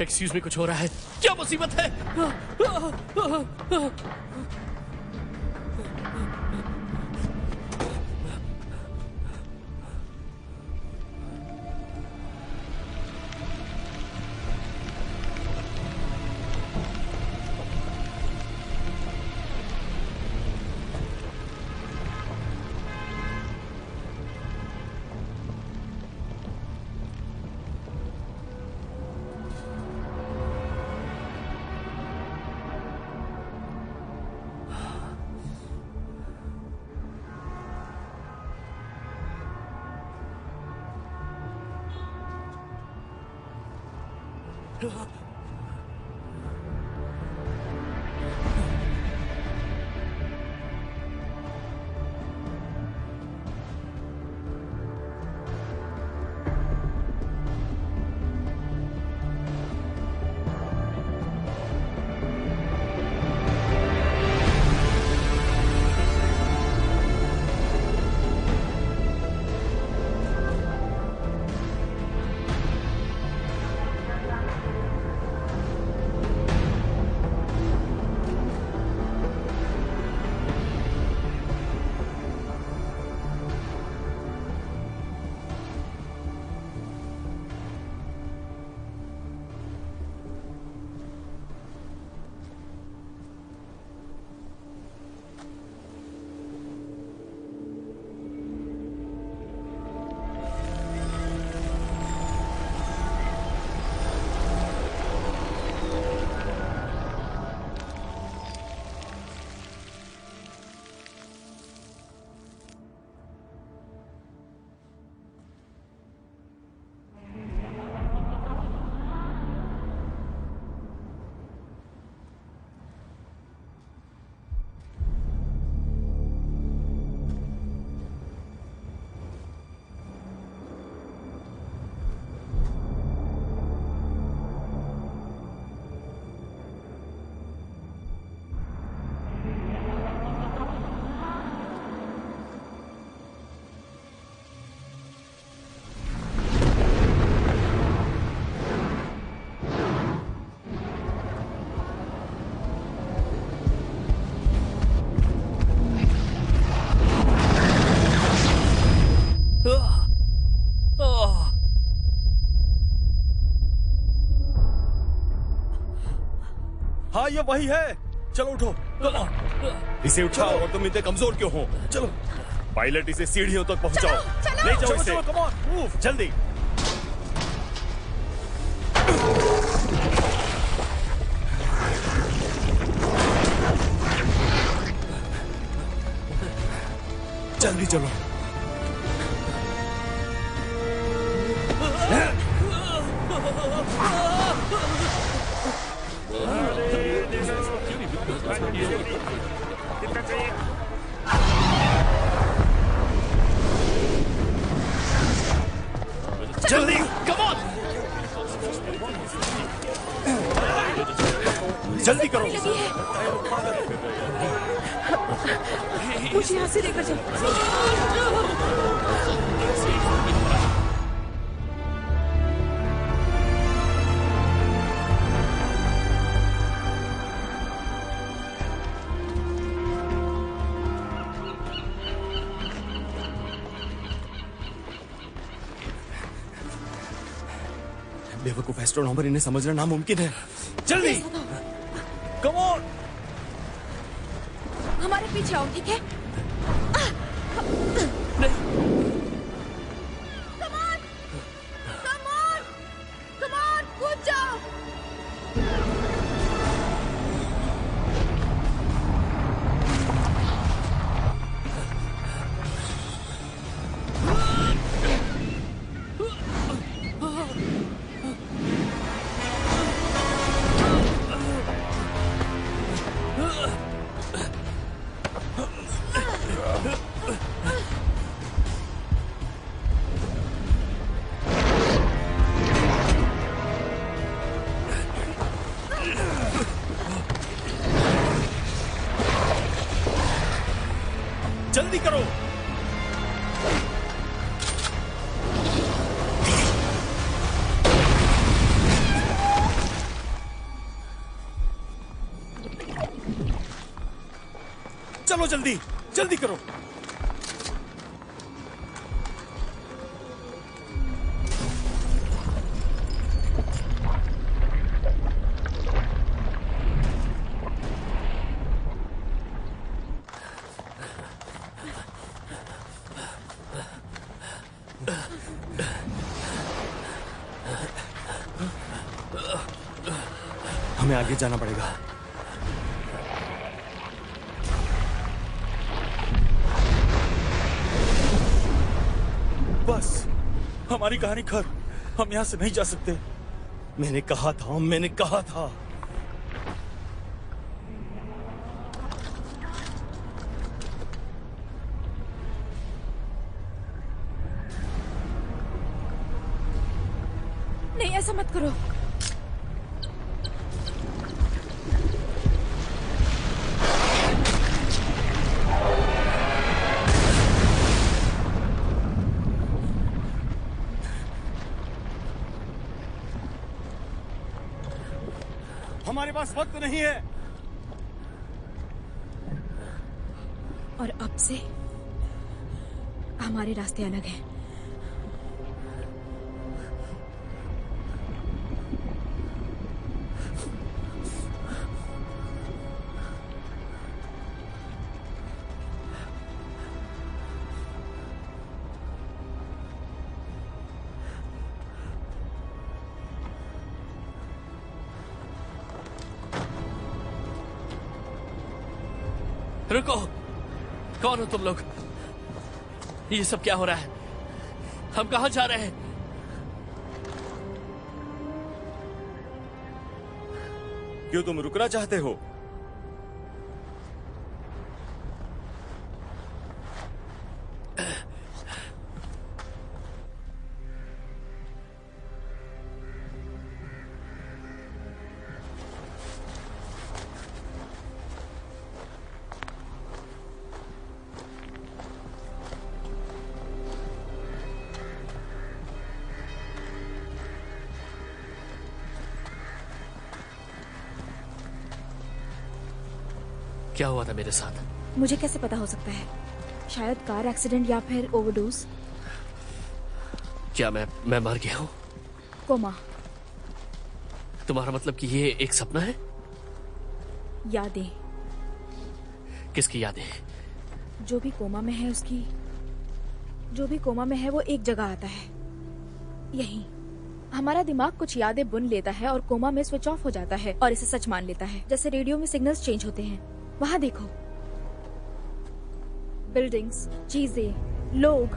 Excuse me, कुछ हो रहा है? क्या मुसीबत है? हाँ, ये वही है। चलो उठो, इसे उठाओ। और तुम इतने कमजोर क्यों हो? चलो, पायलट इसे सीढ़ियों तक पहुंचाओ। ले जाओ इसे। कम ऑन, मूव, जल्दी। जल्दी चलो। जल्दी, कम ऑन। जल्दी करो। मुझे यहाँ से लेकर चलो। बेवकूफ एस्ट्रोनॉमर, इन्हें समझना नामुमकिन है। जल्दी, कम ऑन। हमारे पीछे आओ, ठीक है? Come on, कूद जाओ। जल्दी करो। चलो जल्दी जल्दी करो। हमें आगे जाना पड़ेगा। बस हमारी कहानी खत्म। हम यहां से नहीं जा सकते। मैंने कहा था, मैंने कहा था। नहीं, ऐसा मत करो। हमारे पास वक्त नहीं है। और अब से हमारे रास्ते अलग हैं। रुको, कौन हो तुम लोग? ये सब क्या हो रहा है? हम कहां जा रहे हैं? क्यों तुम रुकना चाहते हो? क्या हुआ था मेरे साथ? मुझे कैसे पता हो सकता है? शायद कार एक्सीडेंट या फिर ओवरडोज। क्या मैं मर गया हूं? कोमा। तुम्हारा मतलब कि ये एक सपना है? यादें। किसकी यादें? जो भी कोमा में है उसकी, जो भी कोमा में है वो एक जगह आता है, यही। हमारा दिमाग कुछ यादें बुन लेता है और कोमा में स्विच ऑफ हो जाता है और इसे सच मान लेता है। जैसे रेडियो में सिग्नल्स चेंज होते हैं। वहां देखो, बिल्डिंग्स, चीजें, लोग,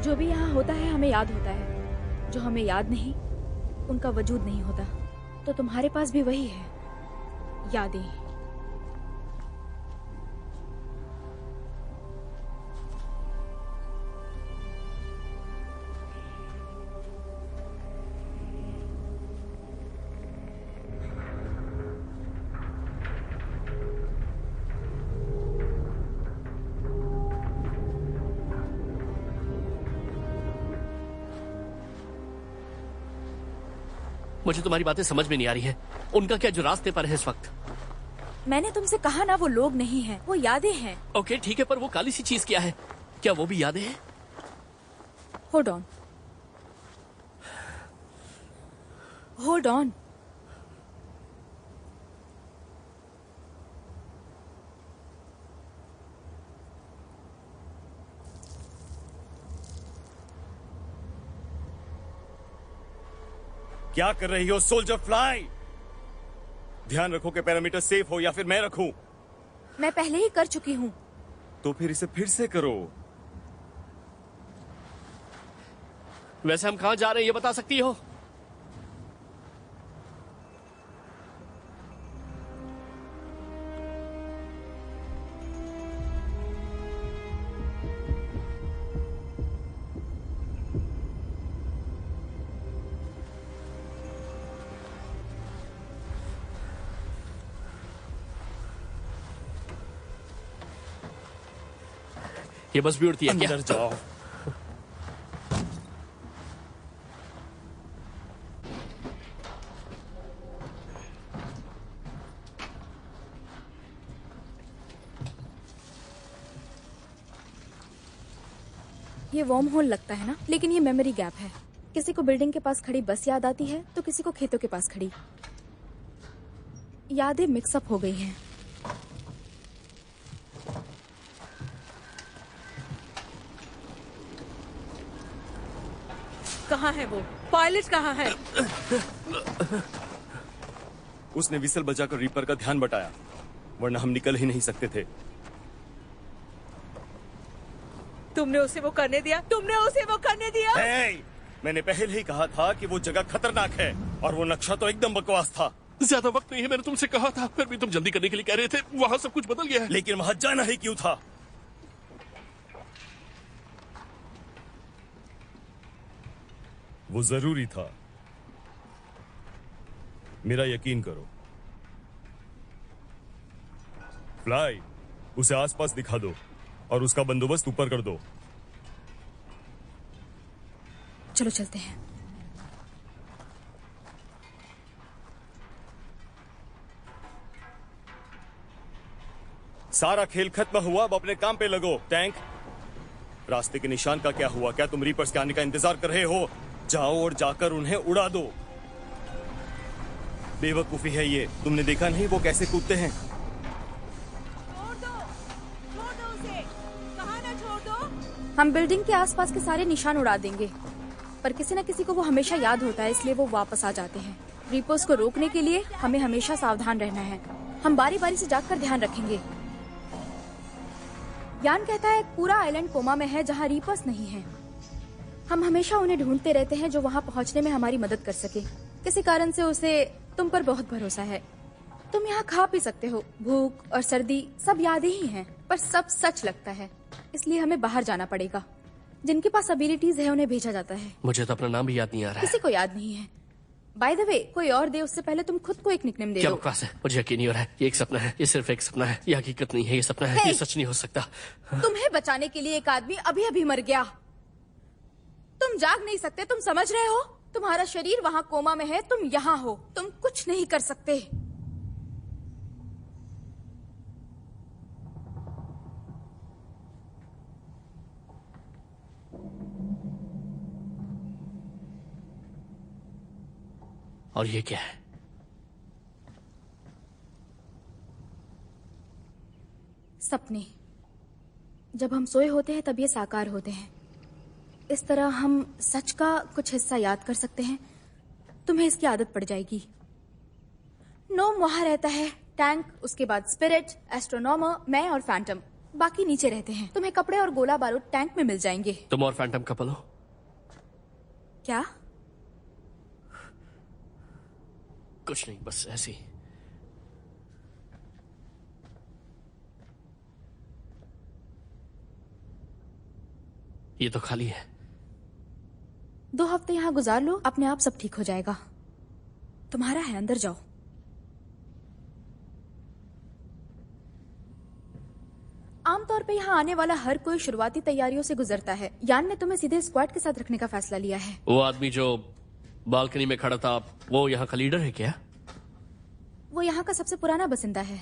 जो भी यहाँ होता है हमें याद होता है। जो हमें याद नहीं, उनका वजूद नहीं होता। तो तुम्हारे पास भी वही है, यादें। मुझे तुम्हारी बातें समझ में नहीं आ रही है। उनका क्या जो रास्ते पर है इस वक्त? मैंने तुमसे कहा ना, वो लोग नहीं हैं, वो यादें हैं। ओके ठीक है, पर वो काली सी चीज क्या है? क्या वो भी यादें हैं? Hold on, hold on. क्या कर रही हो सोल्जर फ्लाई? ध्यान रखो कि पैरामीटर सेफ हो या फिर मैं रखूं। मैं पहले ही कर चुकी हूँ। तो फिर इसे फिर से करो। वैसे हम कहां जा रहे हैं ये बता सकती हो? ये बस भी उड़ती है क्या? अंदर जाओ। ये वर्म होल लगता है ना, लेकिन ये मेमोरी गैप है। किसी को बिल्डिंग के पास खड़ी बस याद आती है तो किसी को खेतों के पास खड़ी। यादें मिक्सअप हो गई हैं। कहाँ है वो? पायलट कहाँ है? उसने विसल बजाकर रीपर का ध्यान बटाया, वरना हम निकल ही नहीं सकते थे। तुमने उसे वो करने दिया? तुमने उसे वो करने दिया? मैंने पहले ही कहा था कि वो जगह खतरनाक है, और वो नक्शा तो एकदम बकवास था। ज्यादा वक्त नहीं है, मैंने तुमसे कहा था, फिर भी तुम जल्दी करने के लिए कह रहे थे। वहाँ सब कुछ बदल गया है। लेकिन वहां जाना ही क्यों था? वो जरूरी था। मेरा यकीन करो। फ्लाई, उसे आसपास दिखा दो और उसका बंदोबस्त ऊपर कर दो। चलो चलते हैं। सारा खेल खत्म हुआ, अब अपने काम पे लगो। टैंक, रास्ते के निशान का क्या हुआ? क्या तुम रीपर्स के आने का इंतजार कर रहे हो? जाओ और जाकर उन्हें उड़ा दो। बेवकूफी है ये, तुमने देखा नहीं वो कैसे कूदते हैं? छोड़ दो उसे। कहाँ ना छोड़ दो। हम बिल्डिंग के आसपास के सारे निशान उड़ा देंगे, पर किसी न किसी को वो हमेशा याद होता है, इसलिए वो वापस आ जाते हैं। रीपर्स को रोकने के लिए हमें हमेशा सावधान रहना है। हम बारी बारी से जाकर ध्यान रखेंगे। यान कहता है एक पूरा आइलैंड कोमा में है जहाँ रीपर्स नहीं है। हम हमेशा उन्हें ढूंढते रहते हैं जो वहाँ पहुँचने में हमारी मदद कर सके। किसी कारण से उसे तुम पर बहुत भरोसा है। तुम यहाँ खा पी सकते हो, भूख और सर्दी सब यादें ही हैं, पर सब सच लगता है, इसलिए हमें बाहर जाना पड़ेगा। जिनके पास एबिलिटीज है उन्हें भेजा जाता है। मुझे तो अपना नाम भी याद नहीं आ रहा है। किसी को याद नहीं है। बाय द वे, कोई और दे उससे पहले तुम खुद को एक निकनेम दे क्या दो। बकवास है, मुझे यकीन नहीं हो रहा है। ये एक सपना है, ये सिर्फ एक सपना है, ये हकीकत नहीं है, ये सपना है, ये सच नहीं हो सकता। तुम्हें बचाने के लिए एक आदमी अभी अभी मर गया। तुम जाग नहीं सकते, तुम समझ रहे हो? तुम्हारा शरीर वहाँ कोमा में है, तुम यहाँ हो, तुम कुछ नहीं कर सकते। और ये क्या है? सपने। जब हम सोए होते हैं तब ये साकार होते हैं। इस तरह हम सच का कुछ हिस्सा याद कर सकते हैं। तुम्हें इसकी आदत पड़ जाएगी। नोम वहां रहता है, टैंक, उसके बाद स्पिरिट, एस्ट्रोनॉमर, मैं और फैंटम। बाकी नीचे रहते हैं। तुम्हें कपड़े और गोला बारूद टैंक में मिल जाएंगे। तुम और फैंटम कपल हो? क्या? कुछ नहीं, बस ऐसी। ये तो खाली है। 2 हफ्ते यहाँ गुजार लो, अपने आप सब ठीक हो जाएगा। तुम्हारा है, अंदर जाओ। आमतौर पे यहाँ आने वाला हर कोई शुरुआती तैयारियों से गुजरता है। यान ने तुम्हें सीधे स्क्वाड के साथ रखने का फैसला लिया है। वो आदमी जो बालकनी में खड़ा था, वो यहाँ का लीडर है क्या? वो यहाँ का सबसे पुराना बसिंदा है,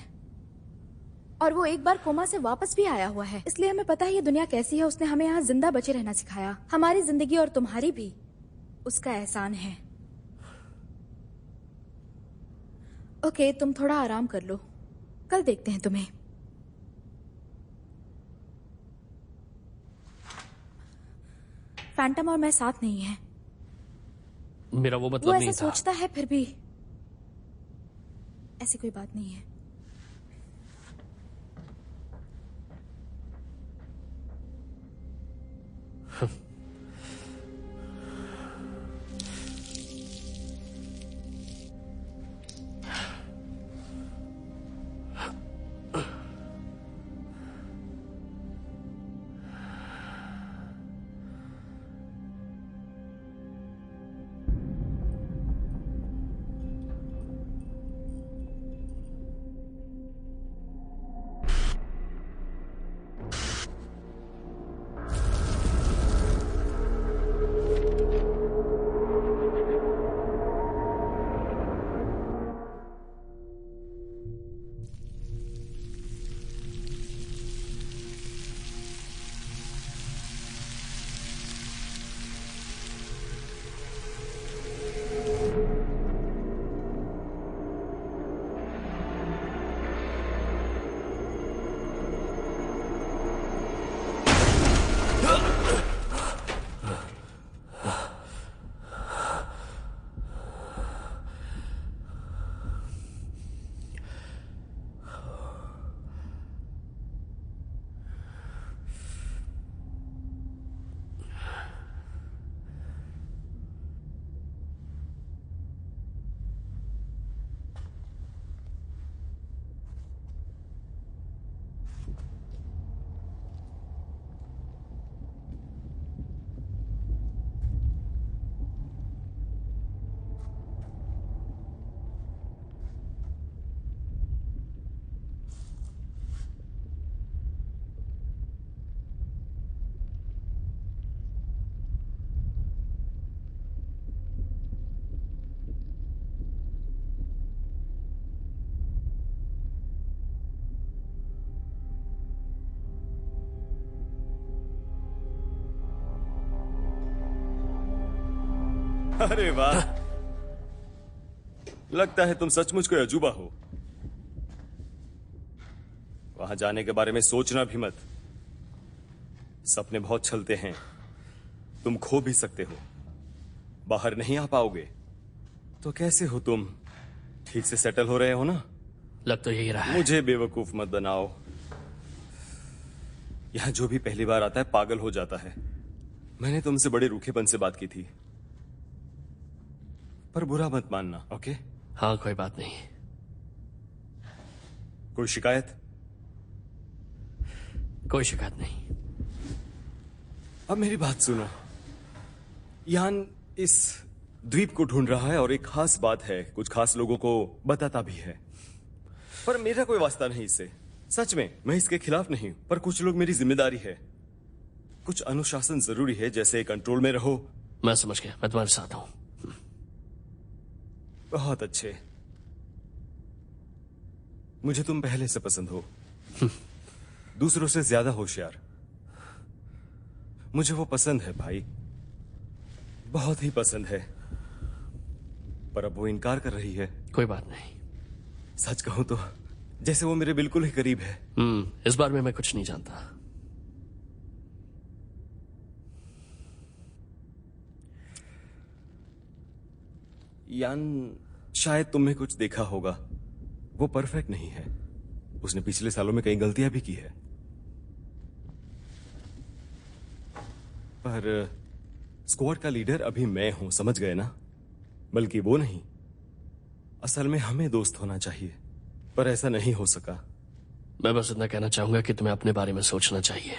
और वो एक बार कोमा से वापस भी आया हुआ है, इसलिए हमें पता है ये दुनिया कैसी है। उसने हमें यहाँ जिंदा बचे रहना सिखाया। हमारी जिंदगी और तुम्हारी भी उसका एहसान है। ओके, तुम थोड़ा आराम कर लो, कल देखते हैं तुम्हें। फैंटम और मैं साथ नहीं है। मेरा वो मतलब वो नहीं ऐसा था। सोचता है, फिर भी ऐसी कोई बात नहीं है। अरे वाह, लगता है तुम सचमुच कोई अजूबा हो। वहां जाने के बारे में सोचना भी मत। सपने बहुत छलते हैं, तुम खो भी सकते हो। बाहर नहीं आ पाओगे तो कैसे हो तुम? ठीक से सेटल हो रहे हो ना? लग तो यही रहा है। मुझे बेवकूफ मत बनाओ। यहां जो भी पहली बार आता है पागल हो जाता है। मैंने तुमसे बड़े रूखेपन से बात की थी, पर बुरा मत मानना, ओके? हाँ, कोई बात नहीं। कोई शिकायत? कोई शिकायत नहीं। अब मेरी बात सुनो। यान इस द्वीप को ढूंढ रहा है और एक खास बात है, कुछ खास लोगों को बताता भी है, पर मेरा कोई वास्ता नहीं इससे। सच में मैं इसके खिलाफ नहीं, पर कुछ लोग मेरी जिम्मेदारी है। कुछ अनुशासन जरूरी है, जैसे कंट्रोल में रहो। मैं समझ गया, मैं तुम्हारे साथ हूं। बहुत अच्छे, मुझे तुम पहले से पसंद हो। दूसरों से ज्यादा होशियार। मुझे वो पसंद है भाई, बहुत ही पसंद है, पर अब वो इनकार कर रही है। कोई बात नहीं। सच कहूं तो जैसे वो मेरे बिल्कुल ही करीब है। इस बारे में मैं कुछ नहीं जानता। यान शायद तुमने कुछ देखा होगा, वो परफेक्ट नहीं है। उसने पिछले सालों में कई गलतियां भी की है, पर स्क्वाड का लीडर अभी मैं हूं, समझ गए ना? बल्कि वो नहीं, असल में हमें दोस्त होना चाहिए, पर ऐसा नहीं हो सका। मैं बस इतना कहना चाहूंगा कि तुम्हें अपने बारे में सोचना चाहिए।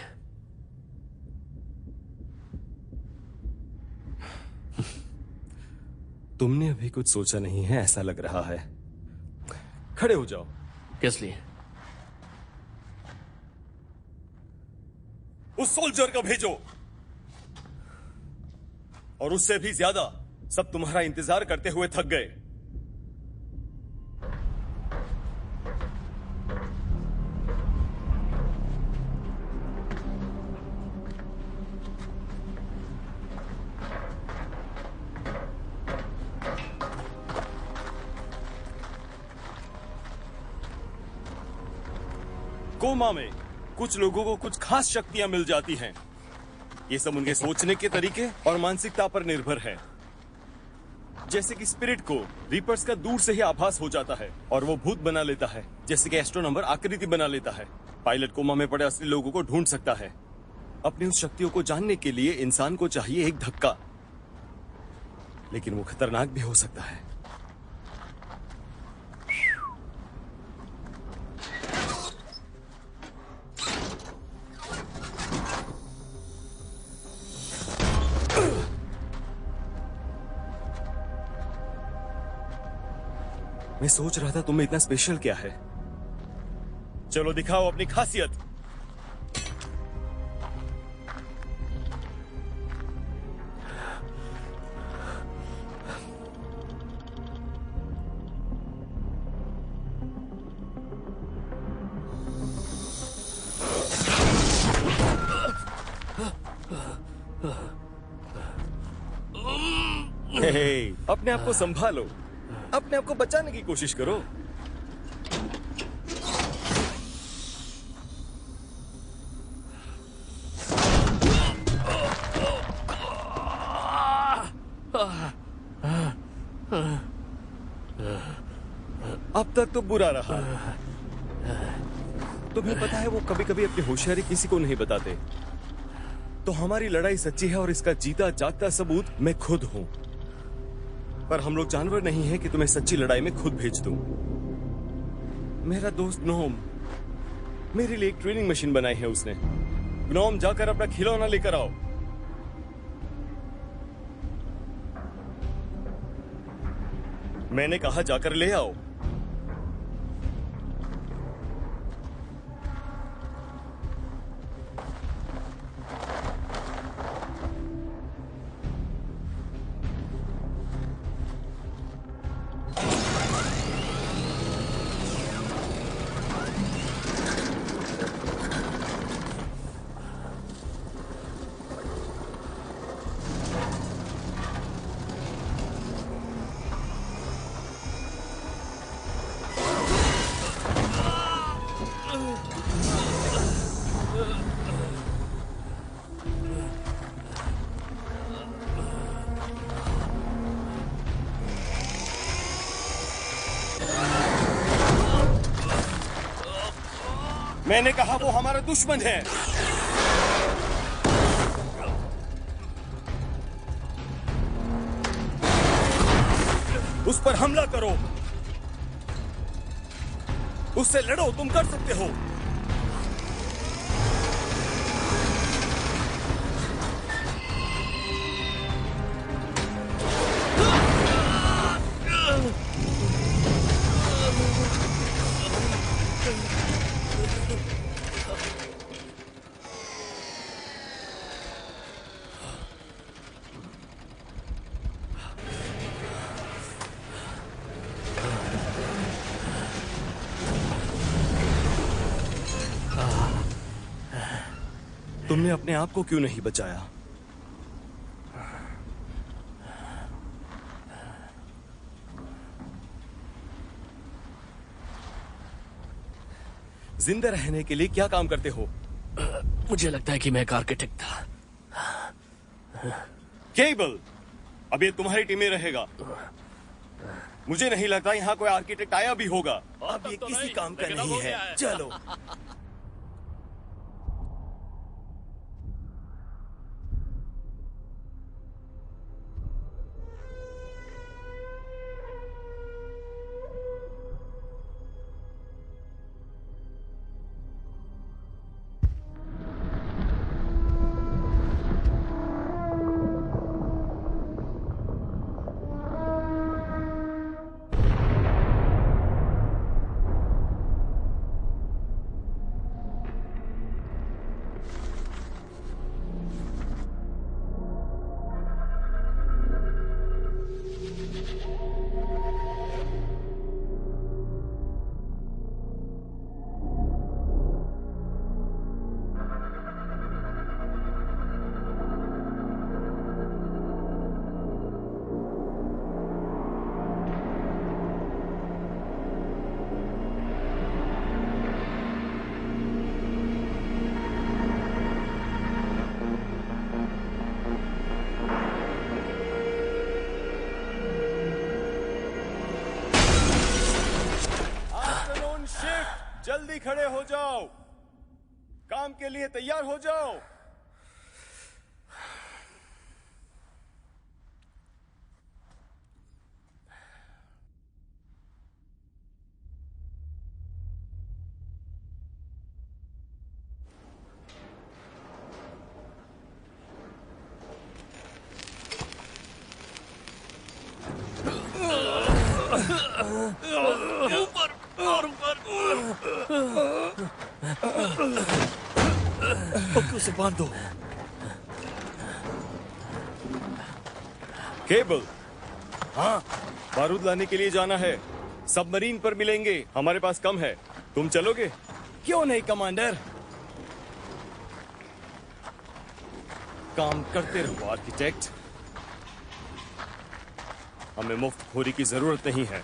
तुमने अभी कुछ सोचा नहीं है, ऐसा लग रहा है। खड़े हो जाओ। किस लिए? उस सोल्जर को भेजो, और उससे भी ज्यादा सब तुम्हारा इंतजार करते हुए थक गए। कोमा में कुछ लोगों को कुछ खास शक्तियां मिल जाती हैं। ये सब उनके सोचने के तरीके और मानसिकता पर निर्भर है। जैसे कि स्पिरिट को रीपर्स का दूर से ही आभास हो जाता है और वो भूत बना लेता है, जैसे कि एस्ट्रोनंबर आकृति बना लेता है। पायलट कोमा में पड़े असली लोगों को ढूंढ सकता है। अपनी उस शक्तियों को जानने के लिए इंसान को चाहिए एक धक्का, लेकिन वो खतरनाक भी हो सकता है। मैं सोच रहा था तुम में इतना स्पेशल क्या है। चलो दिखाओ अपनी खासियत। हे, अपने आप को संभालो, अपने आप को बचाने की कोशिश करो। अब तक तो बुरा रहा। तुम्हें पता है वो कभी कभी अपनी होशियारी किसी को नहीं बताते। तो हमारी लड़ाई सच्ची है और इसका जीता जागता सबूत मैं खुद हूं। पर हम लोग जानवर नहीं है कि तुम्हें सच्ची लड़ाई में खुद भेज दूं। मेरा दोस्त ग्नोम मेरे लिए एक ट्रेनिंग मशीन बनाई है उसने। ग्नोम, जाकर अपना खिलौना लेकर आओ। मैंने कहा जाकर ले आओ। मैंने कहा वो हमारा दुश्मन है। उस पर हमला करो, उससे लड़ो, तुम कर सकते हो। तुमने अपने आप को क्यों नहीं बचाया? जिंदा रहने के लिए क्या काम करते हो? मुझे लगता है कि मैं एक आर्किटेक्ट था। केबल, अब ये तुम्हारी टीम में रहेगा। मुझे नहीं लगता यहाँ कोई आर्किटेक्ट आया भी होगा। अब ये तो किसी नहीं, काम का लेकिन अब नहीं हो गया है। है। चलो। जल्दी खड़े हो जाओ, काम के लिए तैयार हो जाओ। ऊपर और ऊपर। उसे बांध दो। केबल, हाँ, बारूद लाने के लिए जाना है। सबमरीन पर मिलेंगे, हमारे पास कम है। तुम चलोगे? क्यों नहीं कमांडर। काम करते रहो आर्किटेक्ट, हमें मुफ्तखोरी की जरूरत नहीं है।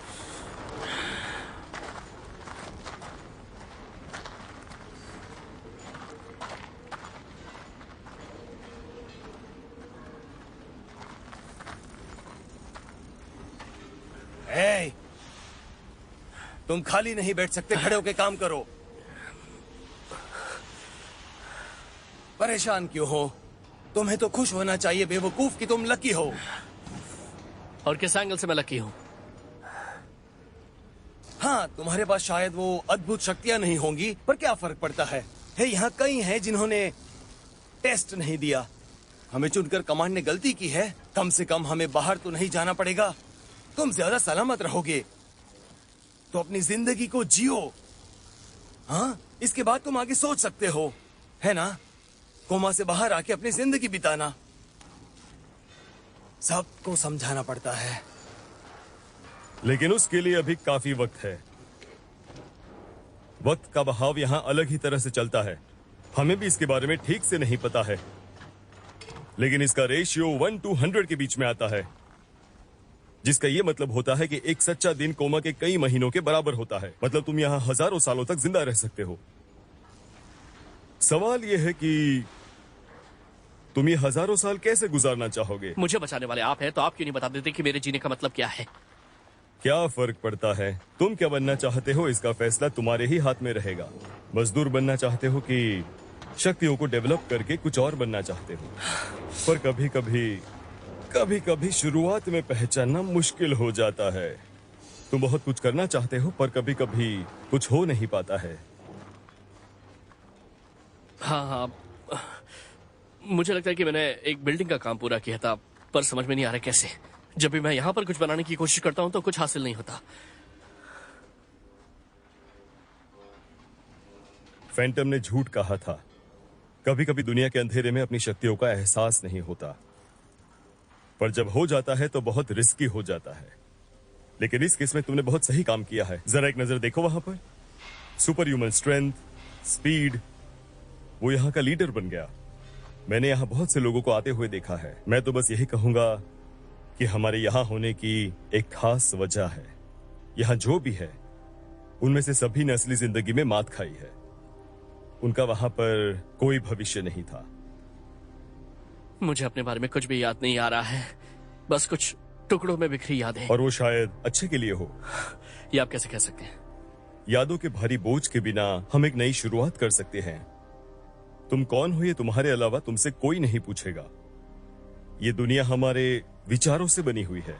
ए, तुम खाली नहीं बैठ सकते, खड़े होके काम करो। परेशान क्यों हो? तुम्हें तो खुश होना चाहिए बेवकूफ कि तुम लकी हो। और किस एंगल से मैं लकी हूं? हाँ, तुम्हारे पास शायद वो अद्भुत शक्तियां नहीं होंगी, पर क्या फर्क पड़ता है? यहाँ कई हैं जिन्होंने टेस्ट नहीं दिया। हमें चुनकर कमांड ने गलती की है। कम से कम हमें बाहर तो नहीं जाना पड़ेगा। तुम ज्यादा सलामत रहोगे तो अपनी जिंदगी को जियो। हाँ, इसके बाद तुम आगे सोच सकते हो, है ना? कोमा से बाहर आके अपनी जिंदगी बिताना। सबको समझाना पड़ता है, लेकिन उसके लिए अभी काफी वक्त है। वक्त का बहाव यहाँ अलग ही तरह से चलता है। हमें भी इसके बारे में ठीक से नहीं पता है, लेकिन इसका रेशियो 1:100 के बीच में आता है, जिसका ये मतलब होता है कि एक सच्चा दिन कोमा के कई महीनों के बराबर होता है। मतलब तुम यहाँ हजारों सालों तक जिंदा रह सकते हो। सवाल यह है कि तुम ये हजारों साल कैसे गुजारना चाहोगे? मुझे बचाने वाले आप हैं, तो आप क्यों नहीं बता देते कि मेरे जीने का मतलब क्या है? क्या फर्क पड़ता है? तुम क्या बनना चाहते हो, इसका फैसला तुम्हारे ही हाथ में रहेगा। मजदूर बनना चाहते हो कि शक्तियों को डेवलप करके कुछ और बनना चाहते हो? पर कभी कभी शुरुआत में पहचानना मुश्किल हो जाता है। तुम बहुत कुछ करना चाहते हो पर कभी कभी कुछ हो नहीं पाता है। हाँ हाँ, मुझे लगता है कि मैंने एक बिल्डिंग का काम पूरा किया था, पर समझ में नहीं आ रहा कैसे। जब भी मैं यहाँ पर कुछ बनाने की कोशिश करता हूँ तो कुछ हासिल नहीं होता। फैंटम ने झूठ कहा था। कभी कभी दुनिया के अंधेरे में अपनी शक्तियों का एहसास नहीं होता, पर जब हो जाता है तो बहुत रिस्की हो जाता है। लेकिन इस केस में तुमने बहुत सही काम किया है। जरा एक नजर देखो वहां पर। सुपर ह्यूमन स्ट्रेंथ, स्पीड, वो यहाँ का लीडर बन गया। मैंने यहाँ बहुत से लोगों को आते हुए देखा है। मैं तो बस यही कहूंगा कि हमारे यहाँ होने की एक खास वजह है। यहाँ जो भी है उनमें से सभी ने असली जिंदगी में मात खाई है। उनका वहां पर कोई भविष्य नहीं था। मुझे अपने बारे में कुछ भी याद नहीं आ रहा है, बस कुछ टुकड़ों में बिखरी यादें। और वो शायद अच्छे के लिए हो। ये आप कैसे कह सकते हैं? यादों के भारी बोझ के बिना हम एक नई शुरुआत कर सकते हैं। तुम कौन हो ये तुम्हारे अलावा तुमसे कोई नहीं पूछेगा। ये दुनिया हमारे विचारों से बनी हुई है।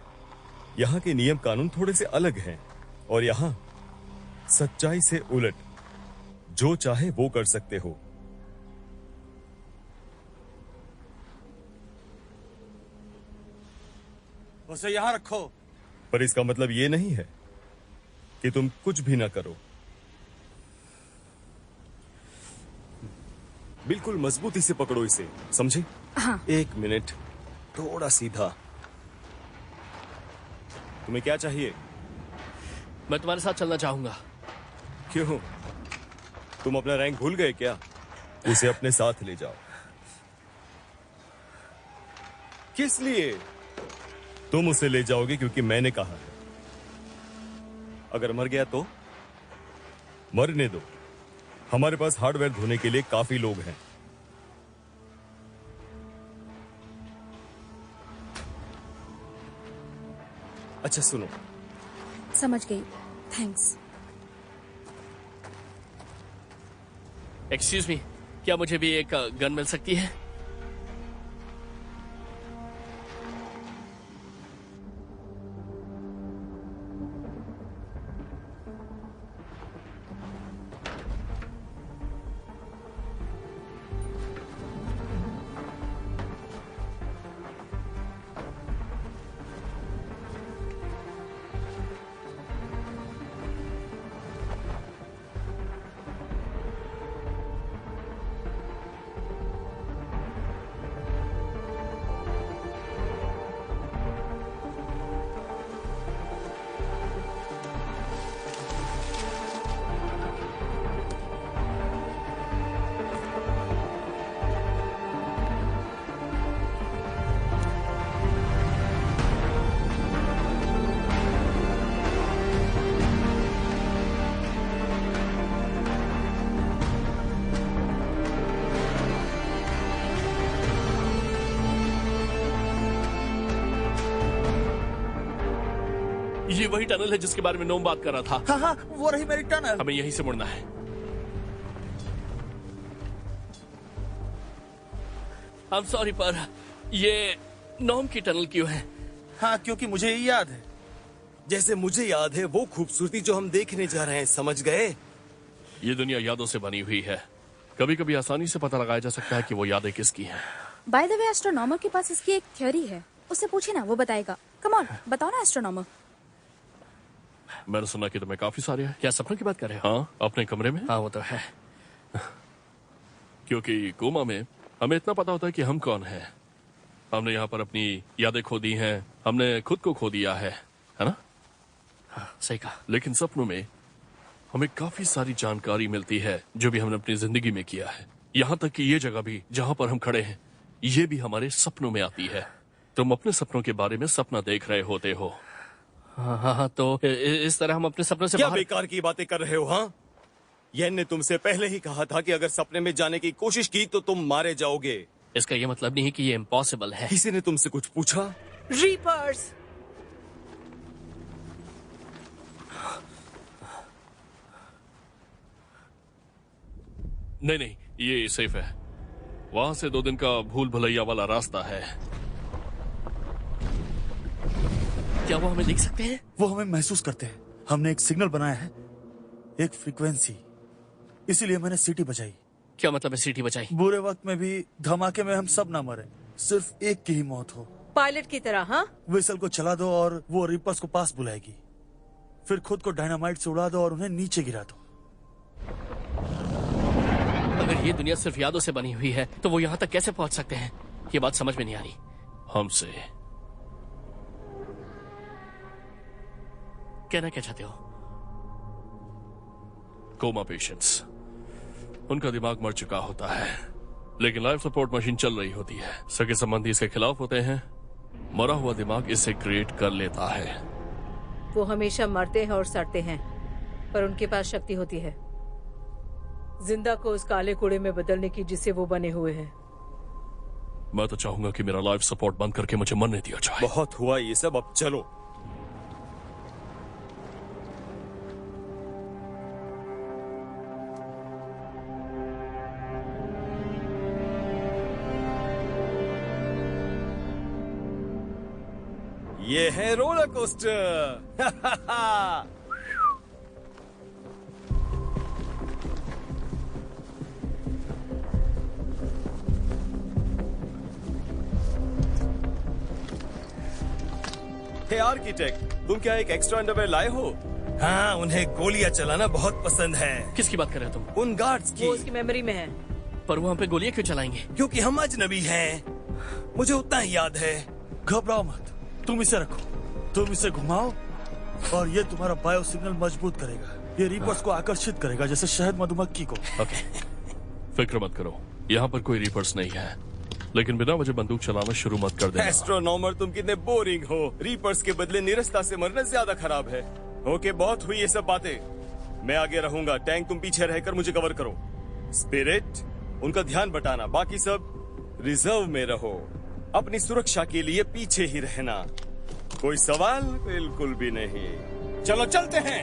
यहाँ के नियम कानून थोड़े से अलग हैं और यहाँ सच्चाई से उलट जो चाहे वो कर सकते हो। उसे यहाँ रखो। पर इसका मतलब ये नहीं है कि तुम कुछ भी ना करो। बिल्कुल मजबूती से पकड़ो इसे, समझे? हाँ। 1 मिनट, थोड़ा सीधा। तुम्हें क्या चाहिए? मैं तुम्हारे साथ चलना चाहूंगा। क्यों? तुम अपना रैंक भूल गए क्या? उसे अपने साथ ले जाओ। किस लिए? तुम उसे ले जाओगे क्योंकि मैंने कहा है। अगर मर गया तो? मरने दो। हमारे पास हार्डवेयर धोने के लिए काफी लोग हैं। अच्छा सुनो। समझ गई, थैंक्स। एक्सक्यूज मी, क्या मुझे भी एक गन मिल सकती है? ये वही टनल है जिसके बारे में नोम बात कर रहा था। हाँ हाँ, वो रही मेरी टनल। हमें यहीं से मुड़ना है। I'm sorry, पर ये नोम की टनल क्यों है? हाँ, क्योंकि मुझे ये याद है। जैसे मुझे याद है वो खूबसूरती जो हम देखने जा रहे हैं, समझ गए? ये दुनिया यादों से बनी हुई है। कभी कभी आसानी से पता लगाया जा सकता है कि वो यादें किसकी हैं। बाय द वे, एस्ट्रोनॉमर के पास इसकी एक थ्योरी है। उससे पूछे ना, वो बताएगा। कम ऑन, बताओ ना एस्ट्रोनॉमर। मैंने सुना कि तुम्हें काफी सारे हैं। क्या सपनों की बात कर रहे हो? हाँ, अपने कमरे में। हाँ, वो तो है। क्योंकि कोमा में हमें इतना पता होता है कि हम कौन हैं। हमने यहाँ पर अपनी यादें खो दी हैं, हमने खुद को खो दिया है ना? हाँ, सही कहा। लेकिन सपनों में हमें काफी सारी जानकारी मिलती है जो भी हमने अपनी जिंदगी में किया है। यहाँ तक कि ये जगह भी जहाँ पर हम खड़े हैं, ये भी हमारे सपनों में आती है। तुम अपने सपनों के बारे में सपना देख रहे होते हो। हाँ, तो इस तरह हम अपने सपनों से क्या बाहर... बेकार की बातें कर रहे हो? हाँ, येन ने तुमसे पहले ही कहा था कि अगर सपने में जाने की कोशिश की तो तुम मारे जाओगे। इसका ये मतलब नहीं है कि ये इम्पॉसिबल है। किसी ने तुमसे कुछ पूछा? रीपर्स। नहीं नहीं, ये सेफ है। वहां से 2 दिन का भूल भुलैया वाला रास्ता है। क्या वो हमें देख सकते हैं? वो हमें महसूस करते हैं। हमने एक सिग्नल बनाया है, एक फ्रीक्वेंसी, इसीलिए मैंने सीटी बजाई। क्या मतलब है सीटी बजाई? बुरे वक्त में भी धमाके में हम सब ना मरे, सिर्फ एक की ही मौत हो। पायलट की तरह। हाँ, विसल को चला दो और वो रिपर्स को पास बुलाएगी। फिर खुद को डायनामाइट से उड़ा दो और उन्हें नीचे गिरा दो। अगर ये दुनिया सिर्फ यादों से बनी हुई है तो वो यहाँ तक कैसे पहुंच सकते हैं? ये बात समझ में नहीं आ रही। हमसे कहना क्या चाहते हो? कोमा पेशेंट्स, उनका दिमाग मर चुका होता है लेकिन लाइफ सपोर्ट मशीन चल रही होती है। सगे संबंधी इसके खिलाफ होते हैं, मरा हुआ दिमाग इसे क्रिएट कर लेता है। वो हमेशा मरते हैं और सड़ते हैं, पर उनके पास शक्ति होती है जिंदा को उस काले कूड़े में बदलने की जिससे वो बने हुए हैं। मैं तो चाहूंगा कि मेरा लाइफ सपोर्ट बंद करके मुझे मरने दिया जाए। बहुत हुआ ये सब, अब चलो। ये है रोलर कोस्टर। हे आर्किटेक्ट, तुम क्या एक एक्स्ट्रा अंडरवेयर लाए हो? हाँ, उन्हें गोलियां चलाना बहुत पसंद है। किसकी बात कर रहे हो तुम? उन गार्ड्स वो की। उसकी मेमोरी में है। पर वो हम पे गोलियां क्यों चलाएंगे? क्योंकि हम अजनबी हैं। मुझे उतना ही याद है। घबराओ मत, तुम इसे रखो, तुम इसे घुमाओ और ये तुम्हारा बायो सिग्नल मजबूत करेगा। ये रिपर्स को आकर्षित करेगा जैसे शहद मधुमक्खी को। ओके, फिक्र मत करो, यहाँ पर कोई रिपर्स नहीं है, लेकिन बिना वजह बंदूक चलाना शुरू मत कर देना। एस्ट्रोनॉमर, तुम कितने बोरिंग हो। रिपर्स के बदले निरस्ता से मरना ज्यादा खराब है। ओके, बहुत हुई ये सब बातें। मैं आगे रहूंगा, टैंक तुम पीछे रहकर मुझे कवर करो। स्पिरिट, उनका ध्यान बटाना, बाकी सब रिजर्व में रहो। अपनी सुरक्षा के लिए पीछे ही रहना। कोई सवाल? बिल्कुल भी नहीं। चलो चलते हैं।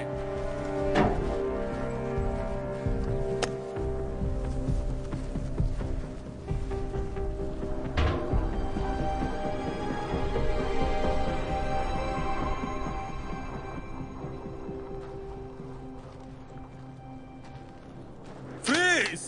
फ्रीज!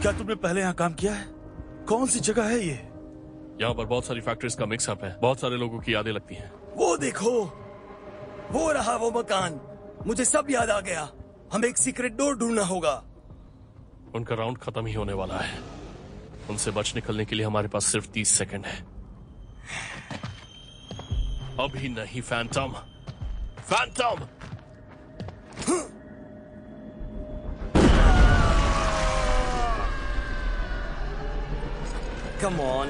क्या तुमने पहले यहाँ काम किया है? कौन सी जगह है ये? यहाँ पर बहुत सारी फैक्ट्रीज का मिक्सअप है, बहुत सारे लोगों की यादें लगती हैं। वो देखो, वो रहा वो मकान। मुझे सब याद आ गया। हमें एक सीक्रेट डोर ढूंढना होगा। उनका राउंड खत्म ही होने वाला है। उनसे बच निकलने के लिए हमारे पास सिर्फ 30 सेकंड है। अभी नहीं फैंटम, फैंटम! Come on.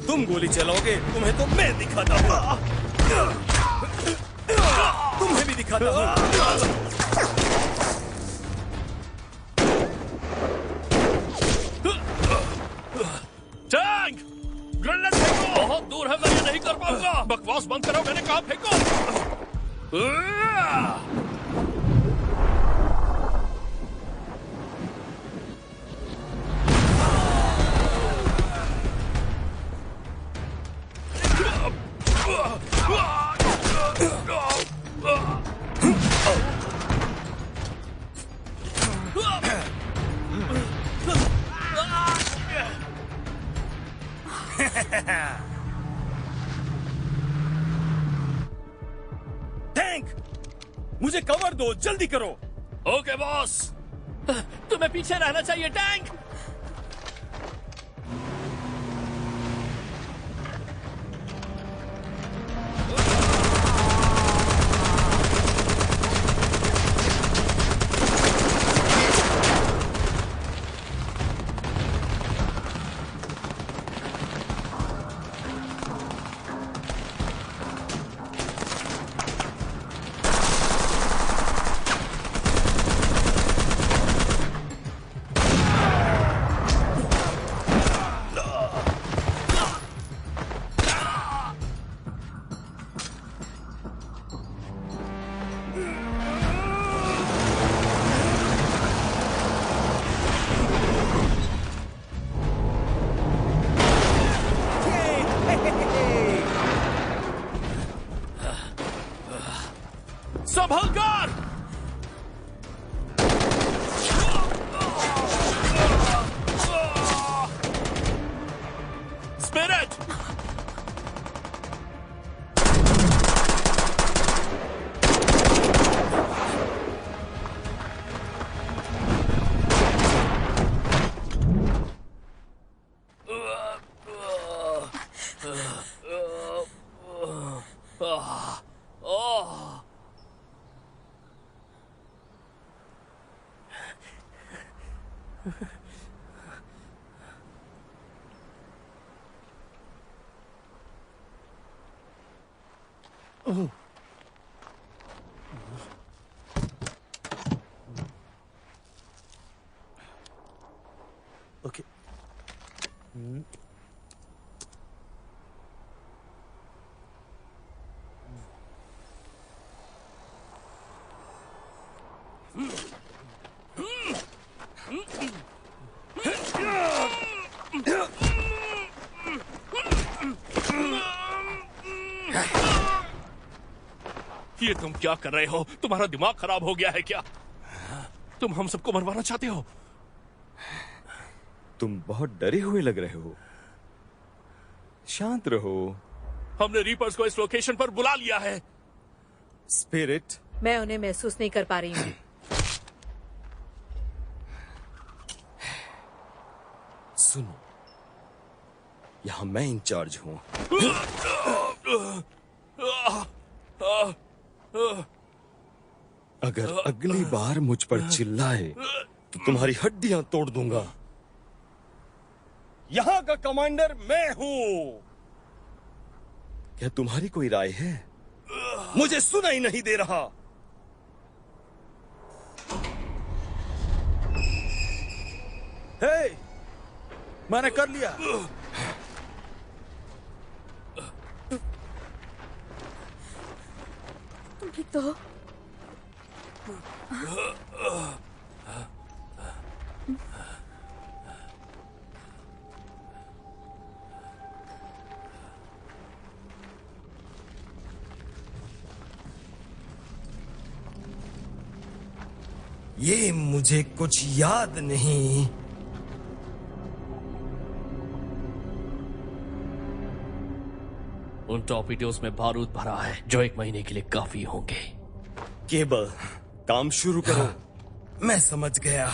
तुम गोली चलाओगे, तुम्हें तो मैं दिखाता हूँ। तुम्हें भी दिखाता हूँ। टैंक! ग्रेनेड फेंको! बहुत दूर है, मैं ये नहीं कर पाऊंगा। बकवास बंद करो, मैंने कहा फेंको। मुझे कवर दो, जल्दी करो। Okay boss. तुम्हें पीछे रहना चाहिए टैंक। संभल कर। स्पिरिट। ओके। ये तुम क्या कर रहे हो? तुम्हारा दिमाग खराब हो गया है क्या? तुम हम सबको मरवाना चाहते हो? तुम बहुत डरे हुए लग रहे हो। शांत रहो। हमने रीपर्स को इस लोकेशन पर बुला लिया है। स्पिरिट, मैं उन्हें महसूस नहीं कर पा रही हूँ। सुनो, यहां मैं इंचार्ज हूं। अगर अगली बार मुझ पर चिल्लाए तो तुम्हारी हड्डियां तोड़ दूंगा। यहां का कमांडर मैं हूं। क्या तुम्हारी कोई राय है? मुझे सुना ही नहीं दे रहा। हे, मैंने कर लिया। तुम ठीक तो हो? ये मुझे कुछ याद नहीं। उन टॉर्पीडोज में बारूद भरा है जो 1 महीने के लिए काफी होंगे। केबल, काम शुरू करो। मैं समझ गया।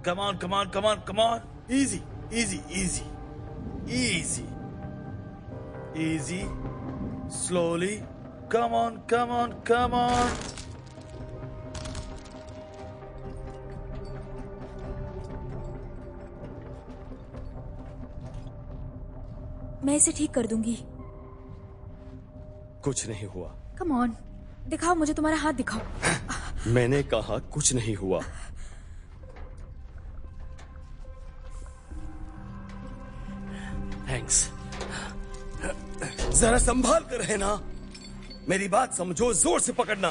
Come on, come on, come on, come on. Easy, easy, easy, easy, easy, slowly. Come on, come on, come on. मैं इसे ठीक कर दूंगी। कुछ नहीं हुआ। कम ऑन, दिखाओ मुझे, तुम्हारा हाथ दिखाओ। मैंने कहा कुछ नहीं हुआ। थैंक्स। जरा संभाल कर रहना। मेरी बात समझो, जोर से पकड़ना।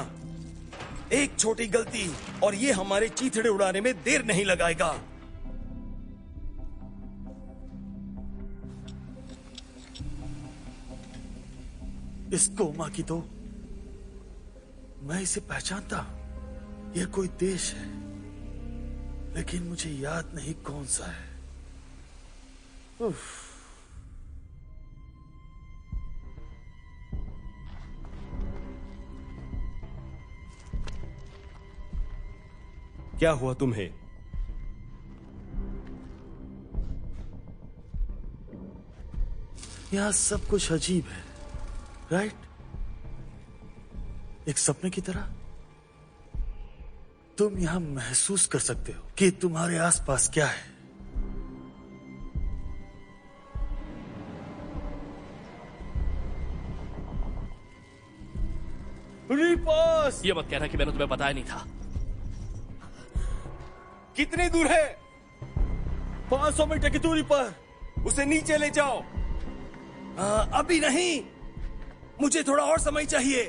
एक छोटी गलती और ये हमारे चीथड़े उड़ाने में देर नहीं लगाएगा। इस कोमा की तो मैं इसे पहचानता। यह कोई देश है, लेकिन मुझे याद नहीं कौन सा है। उफ। क्या हुआ तुम्हें? यहां सब कुछ अजीब है, राइट? एक सपने की तरह। तुम यहां महसूस कर सकते हो कि तुम्हारे आसपास क्या है। रीपर्स! ये मत कहना कि मैंने तुम्हें बताया नहीं था। कितनी दूर है? 500 मीटर की दूरी पर। उसे नीचे ले जाओ। अभी नहीं, मुझे थोड़ा और समय चाहिए।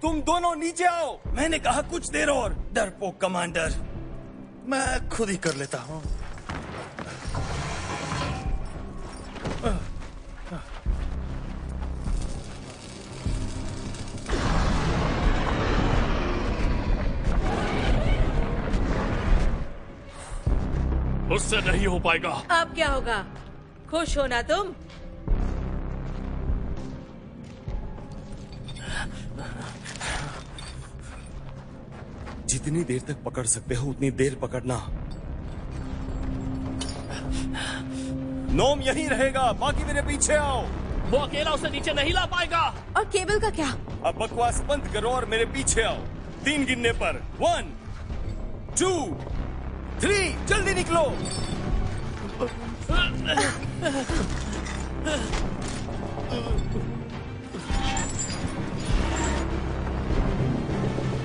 तुम दोनों नीचे आओ। मैंने कहा कुछ देर और। डरपोक कमांडर। मैं खुद ही कर लेता हूं। उससे नहीं हो पाएगा। अब क्या होगा? खुश हो ना तुम? जितनी देर तक पकड़ सकते हो उतनी देर पकड़ना। नोम यहीं रहेगा, बाकी मेरे पीछे आओ। वो अकेला उसे नीचे नहीं ला पाएगा। और केबल का क्या? अब बकवास बंद करो और मेरे पीछे आओ। 3 गिनने पर 1 2 3 जल्दी निकलो।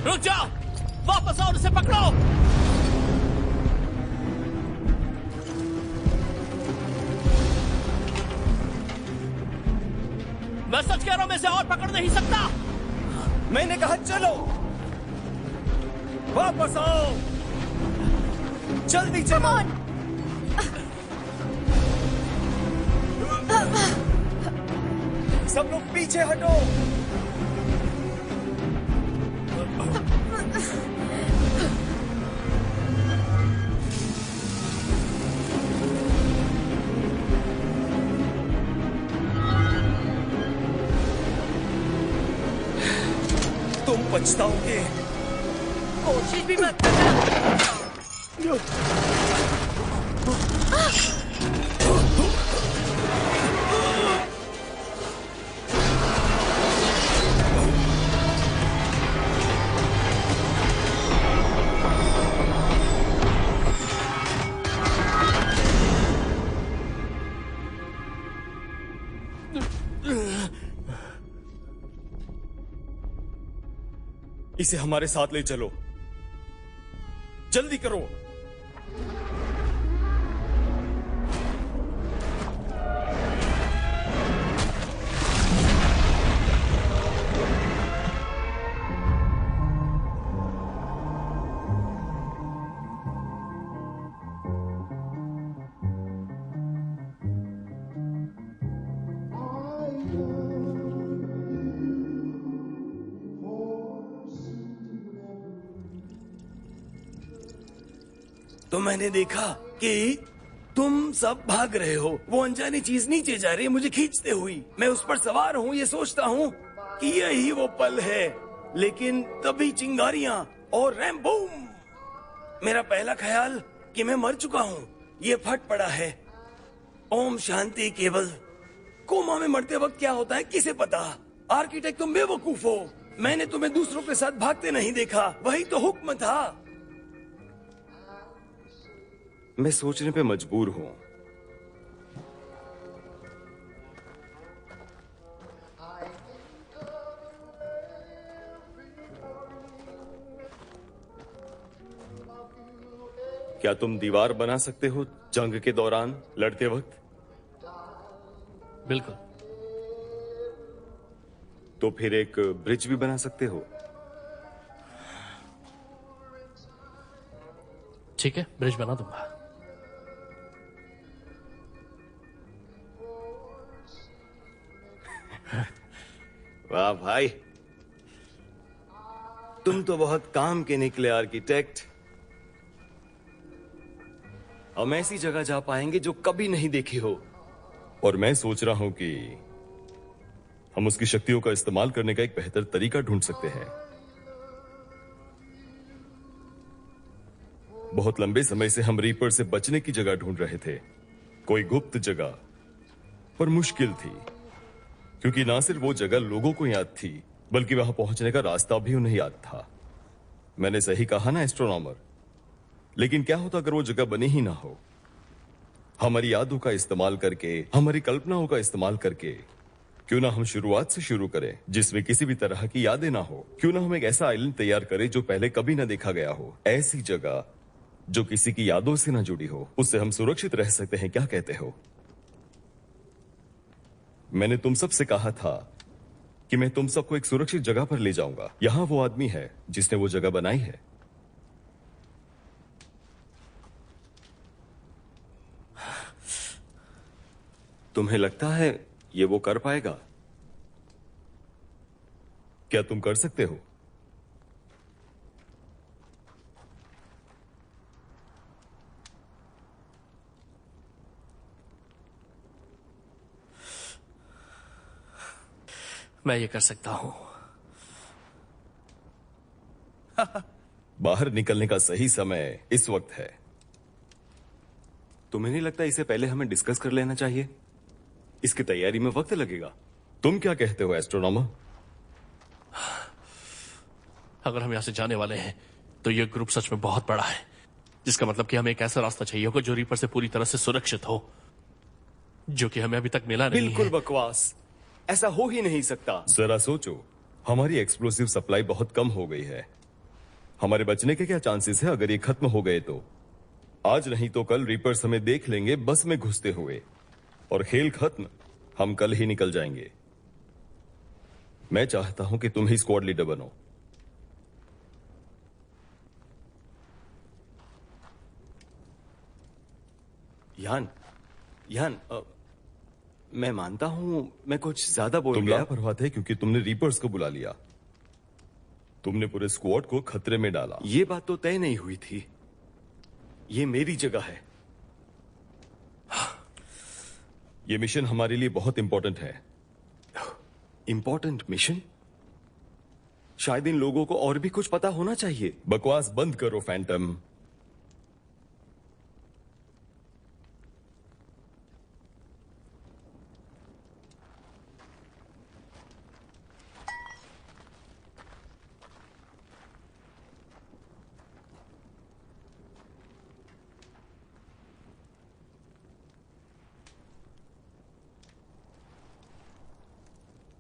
रुक जाओ, वापस आओ, उसे पकड़ो। मैं सच कह रहा हूं, मैं इसे और पकड़ नहीं सकता। मैंने कहा चलो, वापस आओ, जल्दी चलो। सब लोग पीछे हटो। तुम पछताओगे। कोशिश भी मत करना। इसे हमारे साथ ले चलो, जल्दी करो। तो मैंने देखा कि तुम सब भाग रहे हो। वो अनजानी चीज नीचे जा रही है मुझे खींचते हुई। मैं उस पर सवार हूँ, ये सोचता हूँ कि यही वो पल है, लेकिन तभी चिंगारियां और रैम बूम। मेरा पहला ख्याल कि मैं मर चुका हूँ, ये फट पड़ा है। ओम शांति केवल। कोमा में मरते वक्त क्या होता है किसे पता? आर्किटेक्ट तुम बेवकूफ हो। मैंने तुम्हें दूसरों के साथ भागते नहीं देखा, वही तो हुक्म था। मैं सोचने पे मजबूर हूं। क्या तुम दीवार बना सकते हो जंग के दौरान लड़ते वक्त? बिल्कुल। तो फिर एक ब्रिज भी बना सकते हो। ठीक है, ब्रिज बना दूंगा। वाह भाई, तुम तो बहुत काम के निकले आर्किटेक्ट। हम ऐसी जगह जा पाएंगे जो कभी नहीं देखी हो। और मैं सोच रहा हूं कि हम उसकी शक्तियों का इस्तेमाल करने का एक बेहतर तरीका ढूंढ सकते हैं। बहुत लंबे समय से हम रीपर से बचने की जगह ढूंढ रहे थे, कोई गुप्त जगह, पर मुश्किल थी क्योंकि ना सिर्फ वो जगह लोगों को याद थी बल्कि वहां पहुंचने का रास्ता भी उन्हें याद था। मैंने सही कहा ना एस्ट्रोनॉमर? लेकिन क्या होता अगर वो जगह बनी ही ना हो? हमारी यादों का इस्तेमाल करके, हमारी कल्पनाओं का इस्तेमाल करके क्यों ना हम शुरुआत से शुरू करें जिसमें किसी भी तरह की यादें ना हो। क्यों ना हम एक ऐसा आइलैंड तैयार करें जो पहले कभी ना देखा गया हो, ऐसी जगह जो किसी की यादों से ना जुड़ी हो। उससे हम सुरक्षित रह सकते हैं। क्या कहते हो? मैंने तुम सबसे कहा था कि मैं तुम सबको एक सुरक्षित जगह पर ले जाऊंगा। यहां वो आदमी है जिसने वो जगह बनाई है। तुम्हें लगता है ये वो कर पाएगा? क्या तुम कर सकते हो? मैं ये कर सकता हूं। बाहर निकलने का सही समय इस वक्त है। तुम्हें नहीं लगता इसे पहले हमें डिस्कस कर लेना चाहिए? इसकी तैयारी में वक्त लगेगा। तुम क्या कहते हो एस्ट्रोनॉमर? अगर हम यहां से जाने वाले हैं तो ये ग्रुप सच में बहुत बड़ा है, जिसका मतलब कि हमें एक ऐसा रास्ता चाहिए होगा जो रीपर से पूरी तरह से सुरक्षित हो, जो कि हमें अभी तक मिला नहीं बिल्कुल है। बकवास, ऐसा हो ही नहीं सकता। जरा सोचो, हमारी एक्सप्लोसिव सप्लाई बहुत कम हो गई है। हमारे बचने के क्या चांसेस है अगर ये खत्म हो गए तो? आज नहीं तो कल रीपर्स हमें देख लेंगे बस में घुसते हुए, और खेल खत्म। हम कल ही निकल जाएंगे। मैं चाहता हूं कि तुम ही स्क्वाड लीडर बनो। यान, मैं मानता हूं मैं कुछ ज्यादा बोल गया। तुम लापरवाह थे क्योंकि तुमने रीपर्स को बुला लिया। तुमने पूरे स्क्वाड को खतरे में डाला। ये बात तो तय नहीं हुई थी। ये मेरी जगह है। ये मिशन हमारे लिए बहुत इंपॉर्टेंट है। Important mission? शायद इन लोगों को और भी कुछ पता होना चाहिए। बकवास बंद करो फैंटम।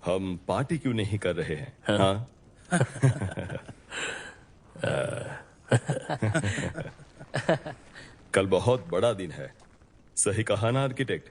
हम पार्टी क्यों नहीं कर रहे हैं? हाँ? कल बहुत बड़ा दिन है। सही कहा ना आर्किटेक्ट?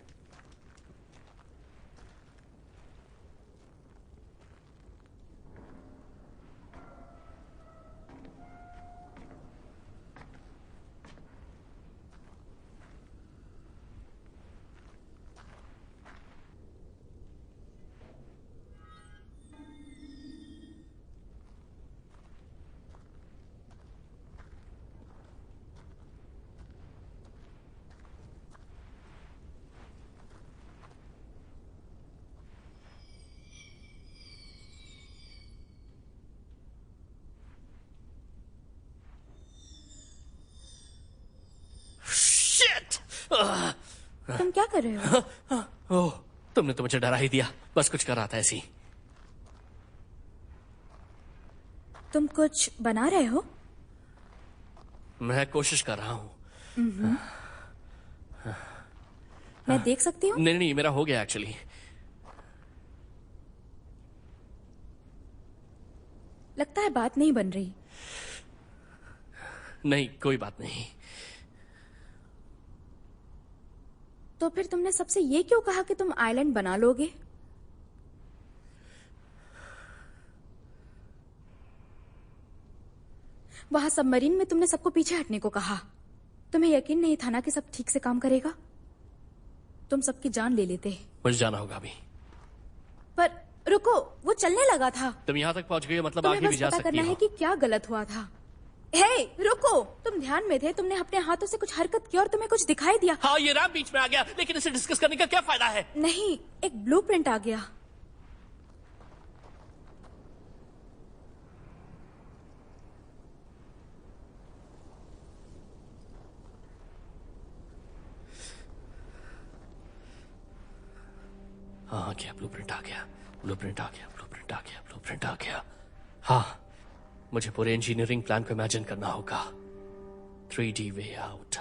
तुम क्या कर रहे हो? ओह, तुमने तो मुझे डरा ही दिया। बस कुछ कर रहा था ऐसी। तुम कुछ बना रहे हो? मैं कोशिश कर रहा हूं। मैं देख सकती हूँ? नहीं नहीं, मेरा हो गया एक्चुअली। लगता है बात नहीं बन रही। नहीं, कोई बात नहीं। तो फिर तुमने सबसे ये क्यों कहा कि तुम आइलैंड बना लोगे? वहां सबमरीन में तुमने सबको पीछे हटने को कहा। तुम्हें यकीन नहीं था ना कि सब ठीक से काम करेगा? तुम सबकी जान ले लेते। मुझे जाना होगा अभी। पर रुको, वो चलने लगा था। तुम यहाँ तक पहुंच गई हो, मतलब तुम्हें आगे भी बस जा पता सकती करना है हो। कि क्या गलत हुआ था। हे, रुको, तुम ध्यान में थे। तुमने अपने हाथों से कुछ हरकत की और तुम्हें कुछ दिखाई दिया। हाँ, ये रैम बीच में आ गया, लेकिन इसे डिस्कस करने का क्या फायदा है? नहीं, एक ब्लूप्रिंट आ गया। आ गया, ब्लूप्रिंट आ गया, ब्लूप्रिंट आ गया, ब्लूप्रिंट आ गया, ब्लूप्रिंट आ गया। हाँ, मुझे पूरे इंजीनियरिंग प्लान को इमेजिन करना होगा। 3D way out.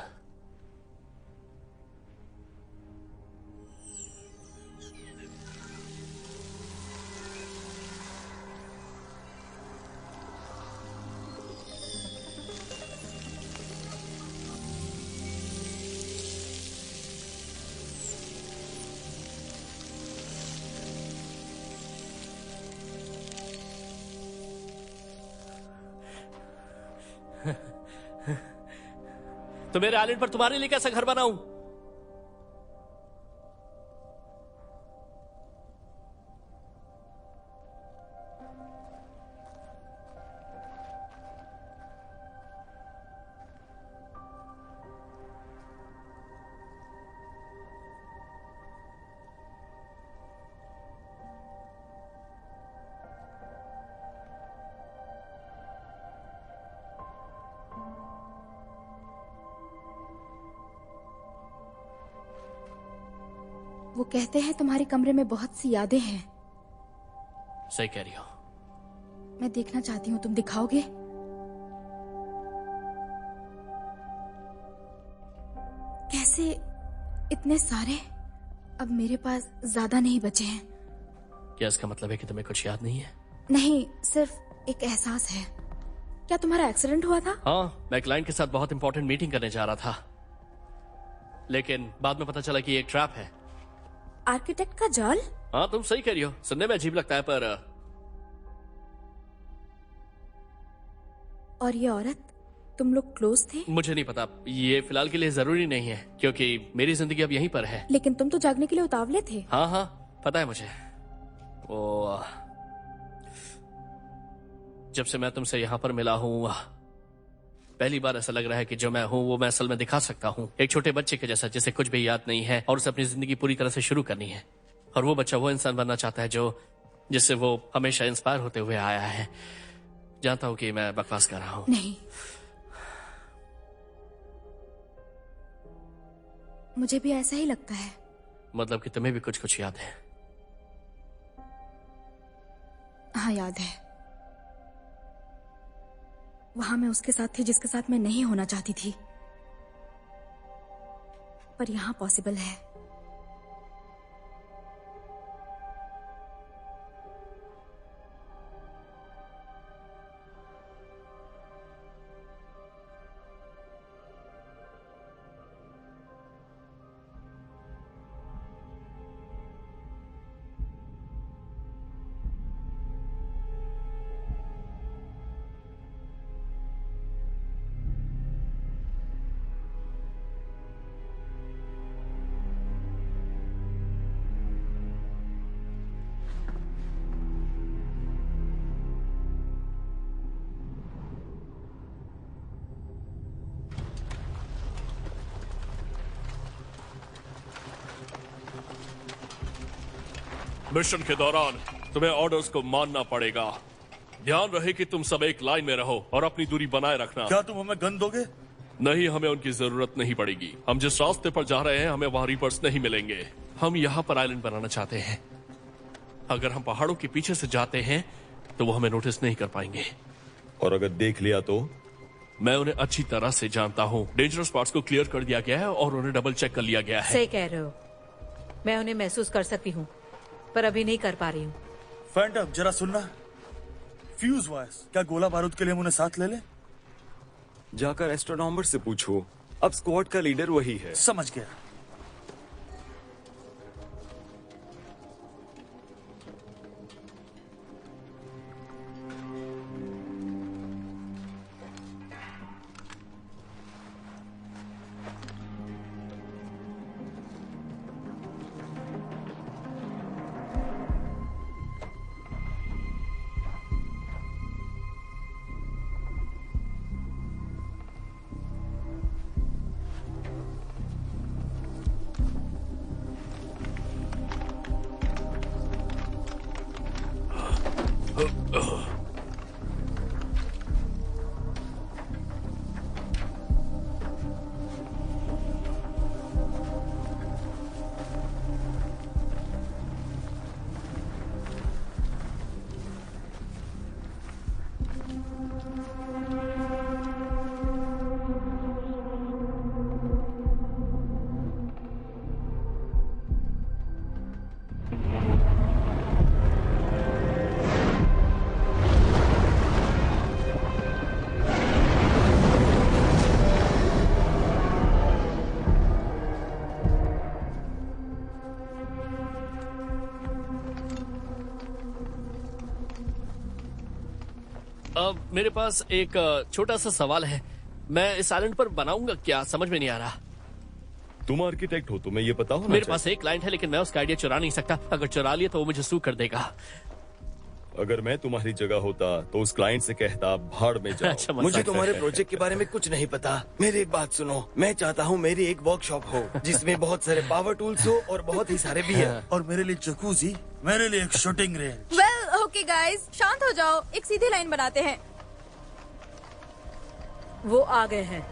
तो मेरे आइलैंड पर तुम्हारे लिए कैसा घर बनाऊं? वो कहते हैं तुम्हारे कमरे में बहुत सी यादें हैं। सही कह रही हो। मैं देखना चाहती हूँ, तुम दिखाओगे? कैसे इतने सारे? अब मेरे पास ज्यादा नहीं बचे हैं। क्या इसका मतलब है कि तुम्हें कुछ याद नहीं है? नहीं, सिर्फ एक एहसास है। क्या तुम्हारा एक्सीडेंट हुआ था? हाँ, मैं क्लाइंट के साथ बहुत इंपॉर्टेंट मीटिंग करने जा रहा था, लेकिन बाद में पता चला कि ये एक ट्रैप है। आर्किटेक्ट का जाल? हाँ, तुम सही कह रही हो। सुनने में अजीब लगता है, पर और ये औरत, तुम लोग क्लोज थे? मुझे नहीं पता। ये फिलहाल के लिए जरूरी नहीं है, क्योंकि मेरी जिंदगी अब यहीं पर है। लेकिन तुम तो जागने के लिए उतावले थे। हाँ हाँ, पता है मुझे। वो जब से मैं तुमसे यहाँ पर मिला हूँ, पहली बार ऐसा लग रहा है कि जो मैं हूँ वो मैं असल में दिखा सकता हूँ। एक छोटे बच्चे के जैसा, जिसे कुछ भी याद नहीं है और उसे अपनी जिंदगी पूरी तरह से शुरू करनी है। और वो बच्चा वो इंसान बनना चाहता है जिससे वो हमेशा इंस्पायर होते हुए आया है। जानता हूँ कि मैं बकवास कर रहा हूँ। नहीं, मुझे भी ऐसा ही लगता है। मतलब कि तुम्हें भी कुछ कुछ याद है? हाँ, याद है। वहां मैं उसके साथ थी जिसके साथ मैं नहीं होना चाहती थी, पर यहां पॉसिबल है। मिशन के दौरान तुम्हें ऑर्डर्स को मानना पड़ेगा। ध्यान रहे कि तुम सब एक लाइन में रहो और अपनी दूरी बनाए रखना। क्या तुम हमें गन दोगे? नहीं, हमें उनकी जरूरत नहीं पड़ेगी। हम जिस रास्ते पर जा रहे हैं हमें वहां रीपर्स नहीं मिलेंगे। हम यहाँ पर आइलैंड बनाना चाहते हैं। अगर हम पहाड़ों के पीछे से जाते हैं तो वो हमें नोटिस नहीं कर पाएंगे। और अगर देख लिया तो? मैं उन्हें अच्छी तरह से जानता हूँ। डेंजरस पार्ट्स को क्लियर कर दिया गया है और उन्हें डबल चेक कर लिया गया है। सही कह रहे हो। मैं उन्हें महसूस कर सकती हूँ, पर अभी नहीं कर पा रही हूँ। फैंटम, जरा सुनना। फ्यूज वायर्स, क्या गोला बारूद के लिए हम उन्हें साथ ले लें? जाकर एस्ट्रोनॉमर से पूछो। अब स्क्वाड का लीडर वही है। समझ गया। मेरे पास एक छोटा सा सवाल है। मैं इस आइलैंड पर बनाऊंगा क्या, समझ में नहीं आ रहा। तुम आर्किटेक्ट हो, तुम्हें ये पता होना मेरे चाहिए। पास एक क्लाइंट है, लेकिन मैं उसका आइडिया चुरा नहीं सकता। अगर चुरा लिया तो वो मुझे सू कर देगा। अगर मैं तुम्हारी जगह होता तो उस क्लाइंट से कहता भाड़ में जाओ। अच्छा, मजाक मुझे कर तुम्हारे रहे हैं। प्रोजेक्ट के बारे में कुछ नहीं पता। मेरी एक बात सुनो, मैं चाहता हूँ मेरी एक वर्कशॉप हो जिसमें बहुत सारे पावर टूल्स हो और बहुत ही सारे बियर। और मेरे लिए जकूजी, मेरे लिए एक shooting range. Well okay guys, शांत हो जाओ, एक सीधी लाइन बनाते हैं। वो आ गए हैं।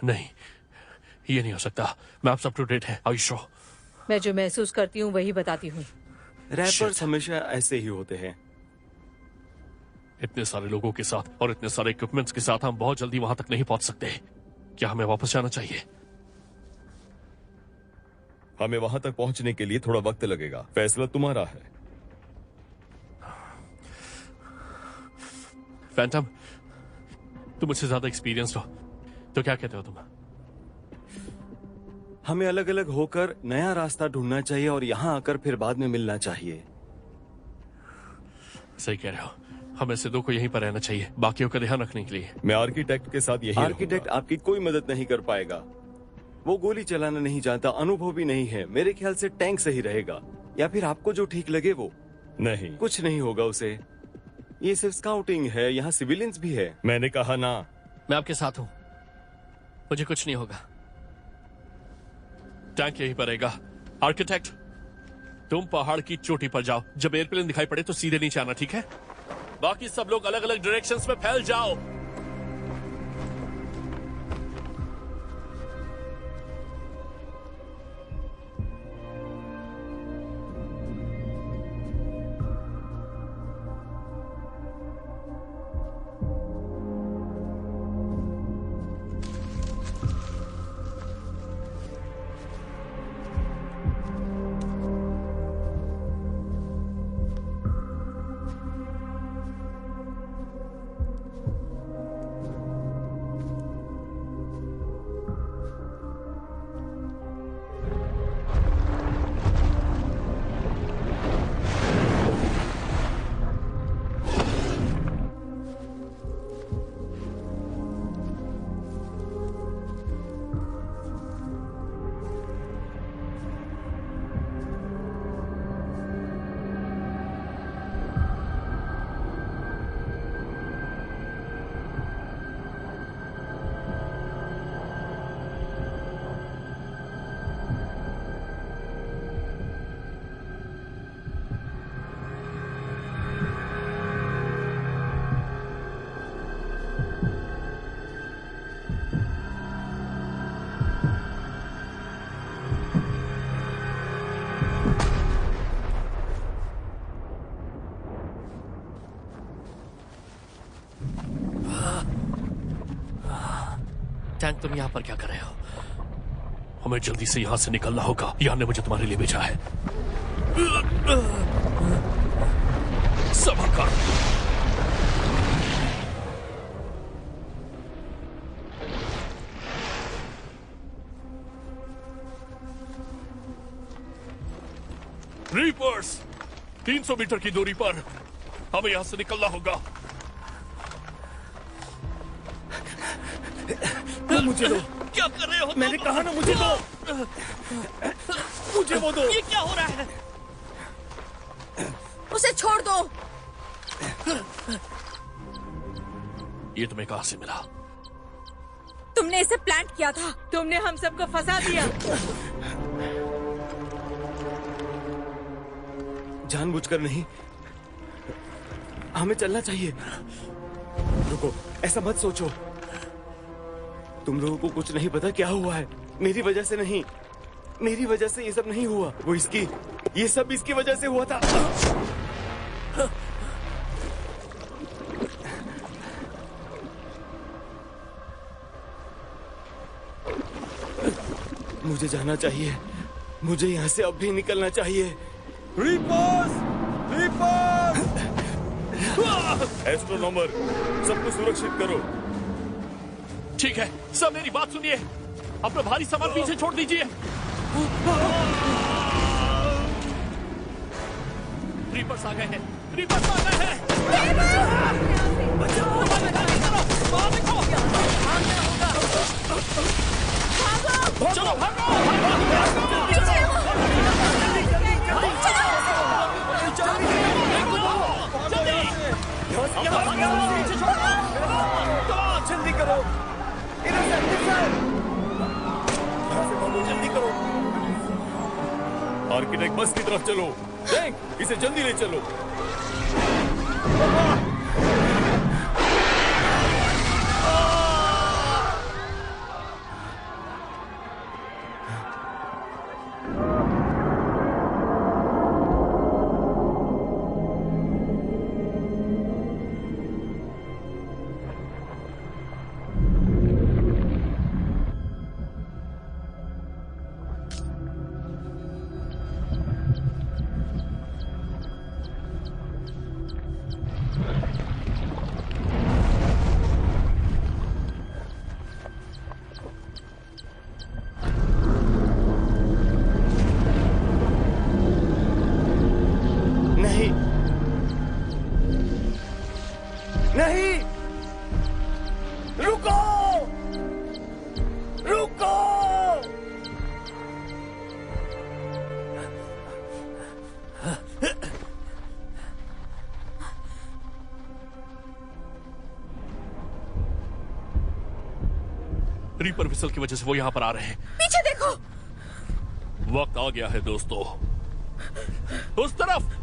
नहीं, ये नहीं हो सकता। मैप्स अप टू डेट है। आयुष्यो, मैं जो महसूस करती हूँ वही बताती हूँ। रैपर्स हमेशा ऐसे ही होते हैं। इतने सारे लोगों के साथ और इतने सारे इक्विपमेंट्स के साथ हम बहुत जल्दी वहां तक नहीं पहुंच सकते। क्या हमें वापस जाना चाहिए? हमें वहां तक पहुंचने के लिए थोड़ा वक्त लगेगा। फैसला तुम्हारा है। फैंटम, तुम मुझसे ज्यादा एक्सपीरियंस्ड हो, तो क्या कहते हो तुम? हमें अलग अलग होकर नया रास्ता ढूंढना चाहिए और यहाँ आकर फिर बाद में मिलना चाहिए। सही कह रहे हो। हमें से दो को यहीं पर रहना चाहिए, बाकियों का ध्यान रखने के लिए। मैं आर्किटेक्ट के साथ यही आर्किटेक्ट आपकी कोई मदद नहीं कर पाएगा। वो गोली चलाना नहीं जानता, अनुभव भी नहीं है। मेरे ख्याल से टैंक सही रहेगा, या फिर आपको जो ठीक लगे वो। नहीं, कुछ नहीं होगा उसे। ये सिर्फ स्काउटिंग है, यहाँ सिविलियंस भी है। मैंने कहा ना। मैं आपके साथ हूँ, मुझे कुछ नहीं होगा। टैंक यहीं पर रहेगा। आर्किटेक्ट, तुम पहाड़ की चोटी पर जाओ। जब एयरप्लेन दिखाई पड़े तो सीधे नीचे आना, ठीक है? बाकी सब लोग अलग अलग डायरेक्शंस में फैल जाओ। टैंक, तुम यहाँ पर क्या कर रहे हो? हमें जल्दी से यहाँ से निकलना होगा। यहाँ ने मुझे तुम्हारे लिए भेजा है। सब्र कर। रीपर्स, 300 मीटर की दूरी पर हमें यहाँ से निकलना होगा। मुझे दो। क्या कर रहे हो? मैंने कहा ना मुझे दो। मुझे वो दो। ये क्या हो रहा है? उसे छोड़ दो। ये तुम्हें कहां से मिला? तुमने इसे प्लांट किया था। तुमने हम सबको फंसा दिया। जानबूझकर नहीं, हमें चलना चाहिए। रुको, ऐसा मत सोचो। तुम लोगों को कुछ नहीं पता क्या हुआ है। मेरी वजह से नहीं, मेरी वजह से ये सब नहीं हुआ। वो इसकी, ये सब इसकी वजह से हुआ था। मुझे जाना चाहिए। मुझे यहाँ से अब भी निकलना चाहिए। रीपर्स! रीपर्स! एस्ट्रोनॉमर, सबको सुरक्षित करो। ठीक है, सब मेरी बात सुनिए। अपना भारी सामान पीछे छोड़ दीजिए। रीपर्स आ गए हैं, रीपर्स आ गए हैं। चलो भागो, जल्दी करो, जल्दी करो। आर्किटेक्ट बस की तरफ चलो। बैंक, इसे जल्दी ले चलो। नहीं, रुको, रुको। रीपर विसल की वजह से वो यहाँ पर आ रहे हैं। पीछे देखो। वक्त आ गया है दोस्तों, उस तरफ।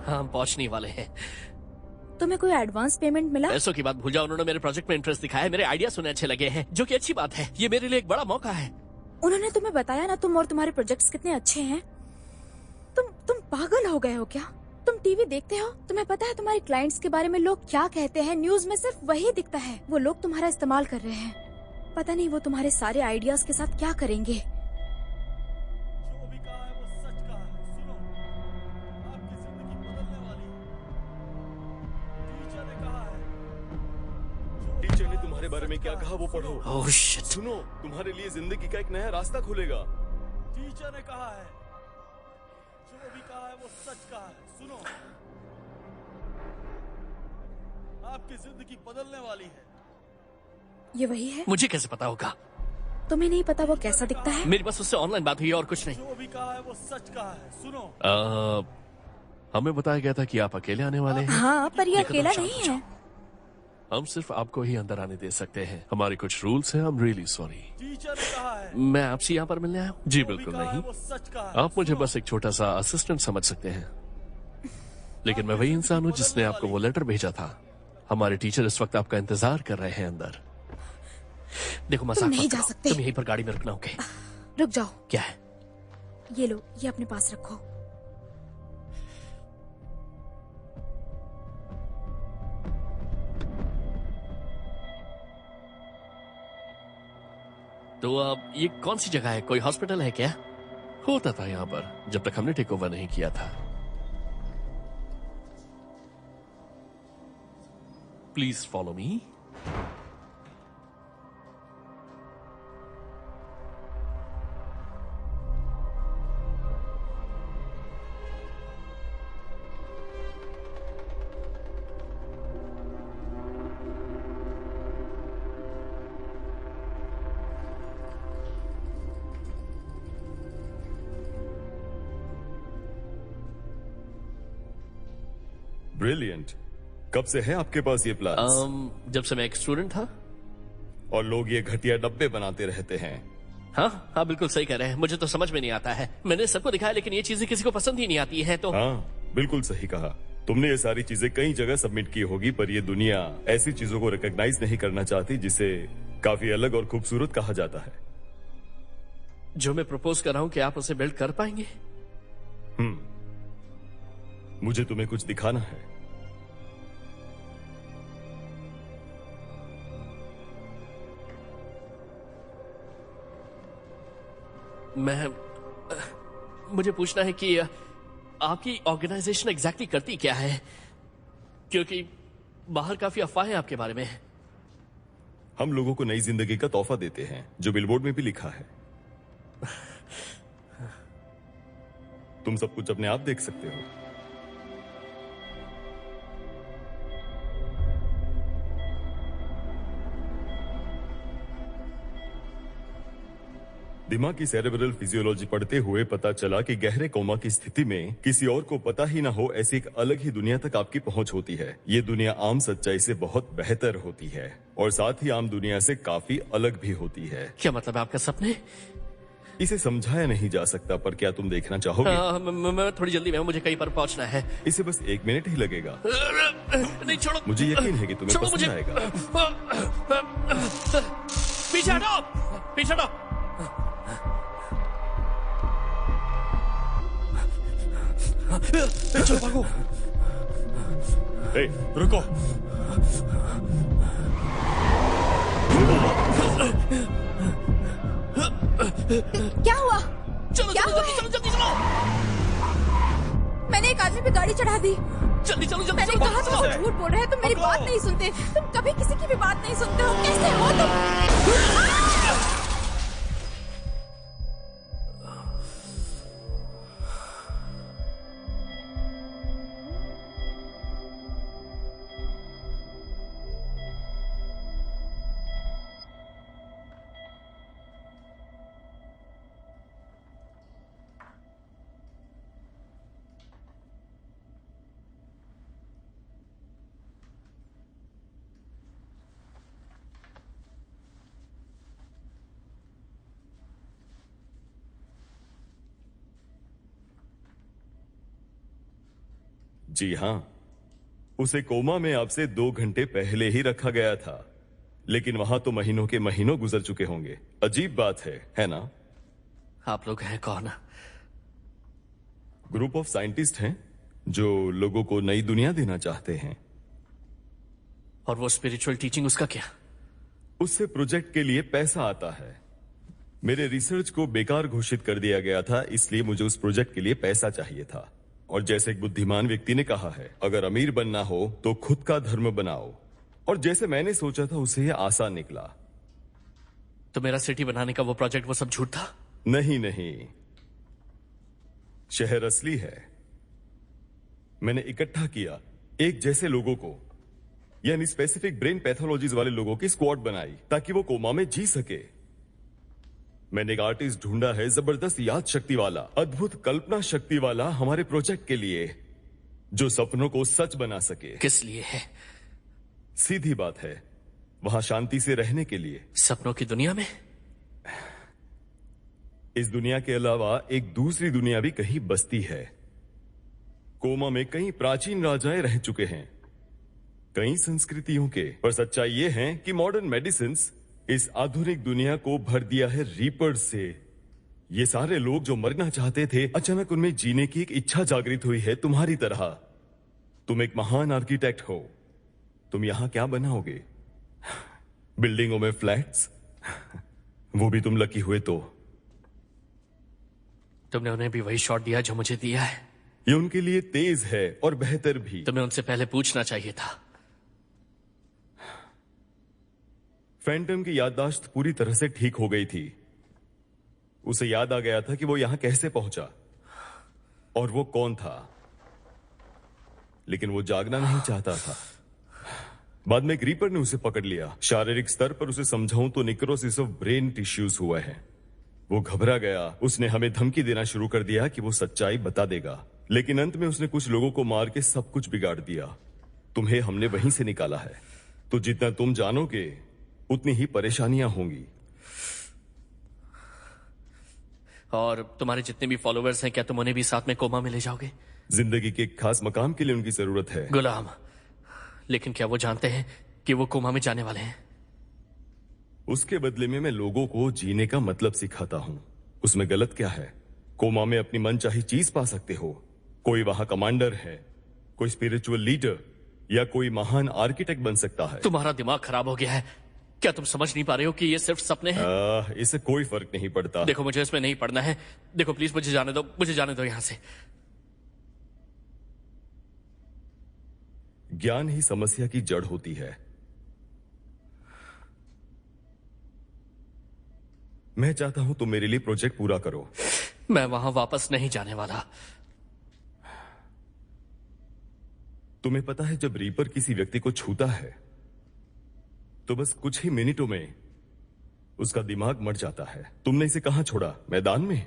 हम पहुंचने वाले हैं। तुम्हें कोई एडवांस पेमेंट मिला? पैसों की बात भूल जाओ, उन्होंने मेरे प्रोजेक्ट में इंटरेस्ट दिखाया, मेरे आइडिया सुने अच्छे लगे हैं, जो कि अच्छी बात है। ये मेरे लिए एक बड़ा मौका है। उन्होंने तुम्हें बताया ना तुम और तुम्हारे प्रोजेक्ट्स कितने अच्छे हैं। तुम पागल हो गए हो क्या? तुम टीवी देखते हो? तुम्हें पता है तुम्हारे क्लाइंट्स के बारे में लोग क्या कहते हैं? न्यूज में सिर्फ वही दिखता है। वो लोग तुम्हारा इस्तेमाल कर रहे हैं। पता नहीं वो तुम्हारे सारे आइडियाज के साथ क्या करेंगे। बारे में क्या कहा वो पढ़ो। Oh shit. सुनो, तुम्हारे लिए जिंदगी का एक नया रास्ता खुलेगा। टीचर ने कहा है, जो भी कहा है वो सच कहा है। सुनो, आपकी जिंदगी बदलने वाली है। ये वही है? मुझे कैसे पता होगा? तुम्हें नहीं पता वो कैसा दिखता है? मेरी बस उससे ऑनलाइन बात हुई और कुछ नहीं। जो भी कहा है वो सच कहा है। सुनो, हमें बताया गया था कि आप अकेले आने वाले हैं। हाँ, पर ये लेकिन अकेला तुम नहीं शांत हो है। हम सिर्फ आपको ही अंदर आने दे सकते हैं। हमारे कुछ रूल्स हैं। I'm really sorry। टीचर ने कहा है, मैं आपसे यहाँ पर मिलने आया हूँ। जी बिल्कुल नहीं, वो सच कहा है। आप मुझे बस एक छोटा सा असिस्टेंट समझ सकते हैं, लेकिन मैं वही इंसान हूँ जिसने आपको वो लेटर भेजा था। हमारे टीचर इस वक्त आपका इंतजार कर रहे हैं अंदर। देखो मजाक नहीं मत जा करो। सकते। तुम यहीं पर गाड़ी में रुकना। ओके? रुक जाओ। क्या है? ये लो, ये अपने पास रखो। तो अब ये कौन सी जगह है? कोई हॉस्पिटल है क्या? होता था यहाँ पर जब तक हमने टेक ओवर नहीं किया था। Please follow me. ब्रिलियंट। कब से है आपके पास ये प्लान? जब से मैं एक स्टूडेंट था। और लोग ये घटिया डब्बे बनाते रहते हैं। हाँ हाँ, बिल्कुल सही कह रहे हैं। मुझे तो समझ में नहीं आता है। मैंने सबको दिखाया लेकिन ये चीजें किसी को पसंद ही नहीं आती है। तो हाँ, बिल्कुल सही कहा। तुमने ये सारी चीजें कई जगह सबमिट की होगी, पर ये दुनिया ऐसी चीजों को रिकॉग्नाइज नहीं करना चाहती जिसे काफी अलग और खूबसूरत कहा जाता है। जो मैं प्रपोज कर रहा हूँ, क्या आप उसे बिल्ड कर पाएंगे? मुझे तुम्हें कुछ दिखाना है। मुझे पूछना है कि आपकी ऑर्गेनाइजेशन एग्जैक्टली करती क्या है? क्योंकि बाहर काफी अफवाहें आपके बारे में। हम लोगों को नई जिंदगी का तोहफा देते हैं, जो बिलबोर्ड में भी लिखा है। तुम सब कुछ अपने आप देख सकते हो। दिमाग की सेरेब्रल फिजियोलॉजी पढ़ते हुए पता चला कि गहरे कोमा की स्थिति में किसी और को पता ही ना हो ऐसी एक अलग ही दुनिया तक आपकी पहुंच होती है। ये दुनिया आम सच्चाई से बहुत बेहतर होती है और साथ ही आम दुनिया से काफी अलग भी होती है। क्या मतलब है आपका सपने? इसे समझाया नहीं जा सकता, पर क्या तुम देखना चाहोगे? मैं थोड़ी जल्दी में हूँ, मुझे कहीं पर पहुंचना है। इसे बस 1 मिनट ही लगेगा। नहीं छोड़ो। मुझे यकीन है कि तुम्हें पसंद आएगा। पीछे हटो, पीछे हटो। चलो भागो। रुको। क्या हुआ? चलो क्या चलो हुआ? जल्दी चलो, जल्दी चलो। मैंने एक आदमी पे गाड़ी चढ़ा दी। जल्दी चलो, जल्दी मैंने चलो, कहा तुम झूठ बोल रहे हैं, तुम मेरी बात नहीं सुनते। तुम कभी किसी की भी बात नहीं सुनते हो। कैसे हो तुम? जी हाँ, उसे कोमा में आपसे 2 घंटे पहले ही रखा गया था, लेकिन वहां तो महीनों के महीनों गुजर चुके होंगे। अजीब बात है ना? आप लोग हैं कौन? ग्रुप ऑफ साइंटिस्ट हैं जो लोगों को नई दुनिया देना चाहते हैं। और वो स्पिरिचुअल टीचिंग, उसका क्या? उससे प्रोजेक्ट के लिए पैसा आता है। मेरे रिसर्च को बेकार घोषित कर दिया गया था, इसलिए मुझे उस प्रोजेक्ट के लिए पैसा चाहिए था। और जैसे एक बुद्धिमान व्यक्ति ने कहा है, अगर अमीर बनना हो तो खुद का धर्म बनाओ। और जैसे मैंने सोचा था उसे यह आसान निकला। तो मेरा सिटी बनाने का वो प्रोजेक्ट, वो सब झूठ था? नहीं, शहर असली है। मैंने इकट्ठा किया एक जैसे लोगों को, यानी स्पेसिफिक ब्रेन पैथोलॉजीज वाले लोगों की स्क्वाड बनाई ताकि वो कोमा में जी सके। मैंने एक आर्टिस्ट ढूंढा है, जबरदस्त याद शक्ति वाला, अद्भुत कल्पना शक्ति वाला, हमारे प्रोजेक्ट के लिए, जो सपनों को सच बना सके। किस लिए है? सीधी बात है, वहां शांति से रहने के लिए। सपनों की दुनिया में? इस दुनिया के अलावा एक दूसरी दुनिया भी कहीं बसती है। कोमा में कई प्राचीन राजाएं रह चुके हैं, कई संस्कृतियों के। पर सच्चाई ये है कि मॉडर्न मेडिसिन इस आधुनिक दुनिया को भर दिया है रीपर्स से। ये सारे लोग जो मरना चाहते थे, अचानक उनमें जीने की एक इच्छा जागृत हुई है, तुम्हारी तरह। तुम एक महान आर्किटेक्ट हो, तुम यहां क्या बनाओगे? बिल्डिंगों में फ्लैट्स? वो भी तुम लकी हुए तो। तुमने उन्हें भी वही शॉट दिया जो मुझे दिया है। ये उनके लिए तेज है और बेहतर भी। तुम्हें उनसे पहले पूछना चाहिए था। फैंटम की याददाश्त पूरी तरह से ठीक हो गई थी। उसे याद आ गया था कि वो यहां कैसे पहुंचा और वो कौन था, लेकिन वो जागना नहीं चाहता था। बाद में एक रीपर ने उसे पकड़ लिया। शारीरिक स्तर पर उसे समझाऊं तो निक्रोसिस ऑफ ब्रेन टिश्यूज हुआ है। वो घबरा गया। उसने हमें धमकी देना शुरू कर दिया कि वो सच्चाई बता देगा, लेकिन अंत में उसने कुछ लोगों को मार के सब कुछ बिगाड़ दिया। तुम्हें हमने वहीं से निकाला है, तो जितना तुम जानोगे उतनी ही परेशानियां होंगी। और तुम्हारे जितने भी फॉलोअर्स हैं, क्या तुम उन्हें भी साथ में कोमा में ले जाओगे? जिंदगी के एक खास मकाम के लिए उनकी जरूरत है। गुलाम, लेकिन क्या वो जानते हैं कि वो कोमा में जाने वाले हैं? उसके बदले में मैं लोगों को जीने का मतलब सिखाता हूं। उसमें गलत क्या है? कोमा में अपनी मनचाही चीज पा सकते हो। कोई वहां कमांडर है, कोई स्पिरिचुअल लीडर या कोई महान आर्किटेक्ट बन सकता है। तुम्हारा दिमाग खराब हो गया है। क्या तुम समझ नहीं पा रहे हो कि ये सिर्फ सपने हैं? इससे कोई फर्क नहीं पड़ता। देखो, मुझे इसमें नहीं पड़ना है। देखो प्लीज, मुझे जाने दो, मुझे जाने दो यहां से। ज्ञान ही समस्या की जड़ होती है। मैं चाहता हूं तुम मेरे लिए प्रोजेक्ट पूरा करो। मैं वहां वापस नहीं जाने वाला। तुम्हें पता है, जब रीपर किसी व्यक्ति को छूता है तो बस कुछ ही मिनटों में उसका दिमाग मर जाता है। तुमने इसे कहां छोड़ा? मैदान में?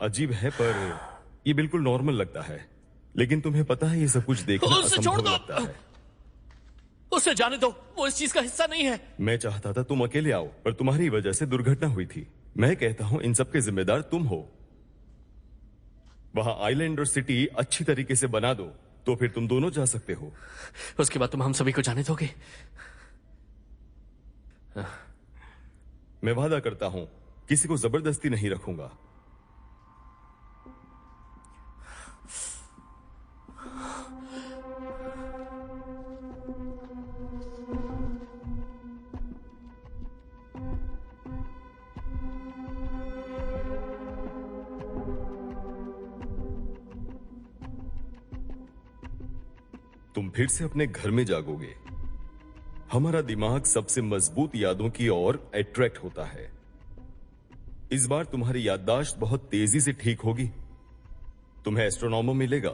अजीब है, पर यह बिल्कुल नॉर्मल लगता है। लेकिन तुम्हें पता है, ये सब कुछ देखना असंभव लगता है। उसे जाने दो, वो इस चीज का हिस्सा नहीं है। मैं चाहता था तुम अकेले आओ, पर तुम्हारी वजह से दुर्घटना हुई थी। मैं कहता हूं इन सब के जिम्मेदार तुम हो। वहां आइलैंड और सिटी अच्छी तरीके से बना दो, तो फिर तुम दोनों जा सकते हो। उसके बाद तुम हम सभी को जाने दोगे? मैं वादा करता हूं किसी को जबरदस्ती नहीं रखूंगा। तुम फिर से अपने घर में जागोगे। हमारा दिमाग सबसे मजबूत यादों की ओर अट्रैक्ट होता है। इस बार तुम्हारी याददाश्त बहुत तेजी से ठीक होगी। तुम्हें एस्ट्रोनॉमर मिलेगा।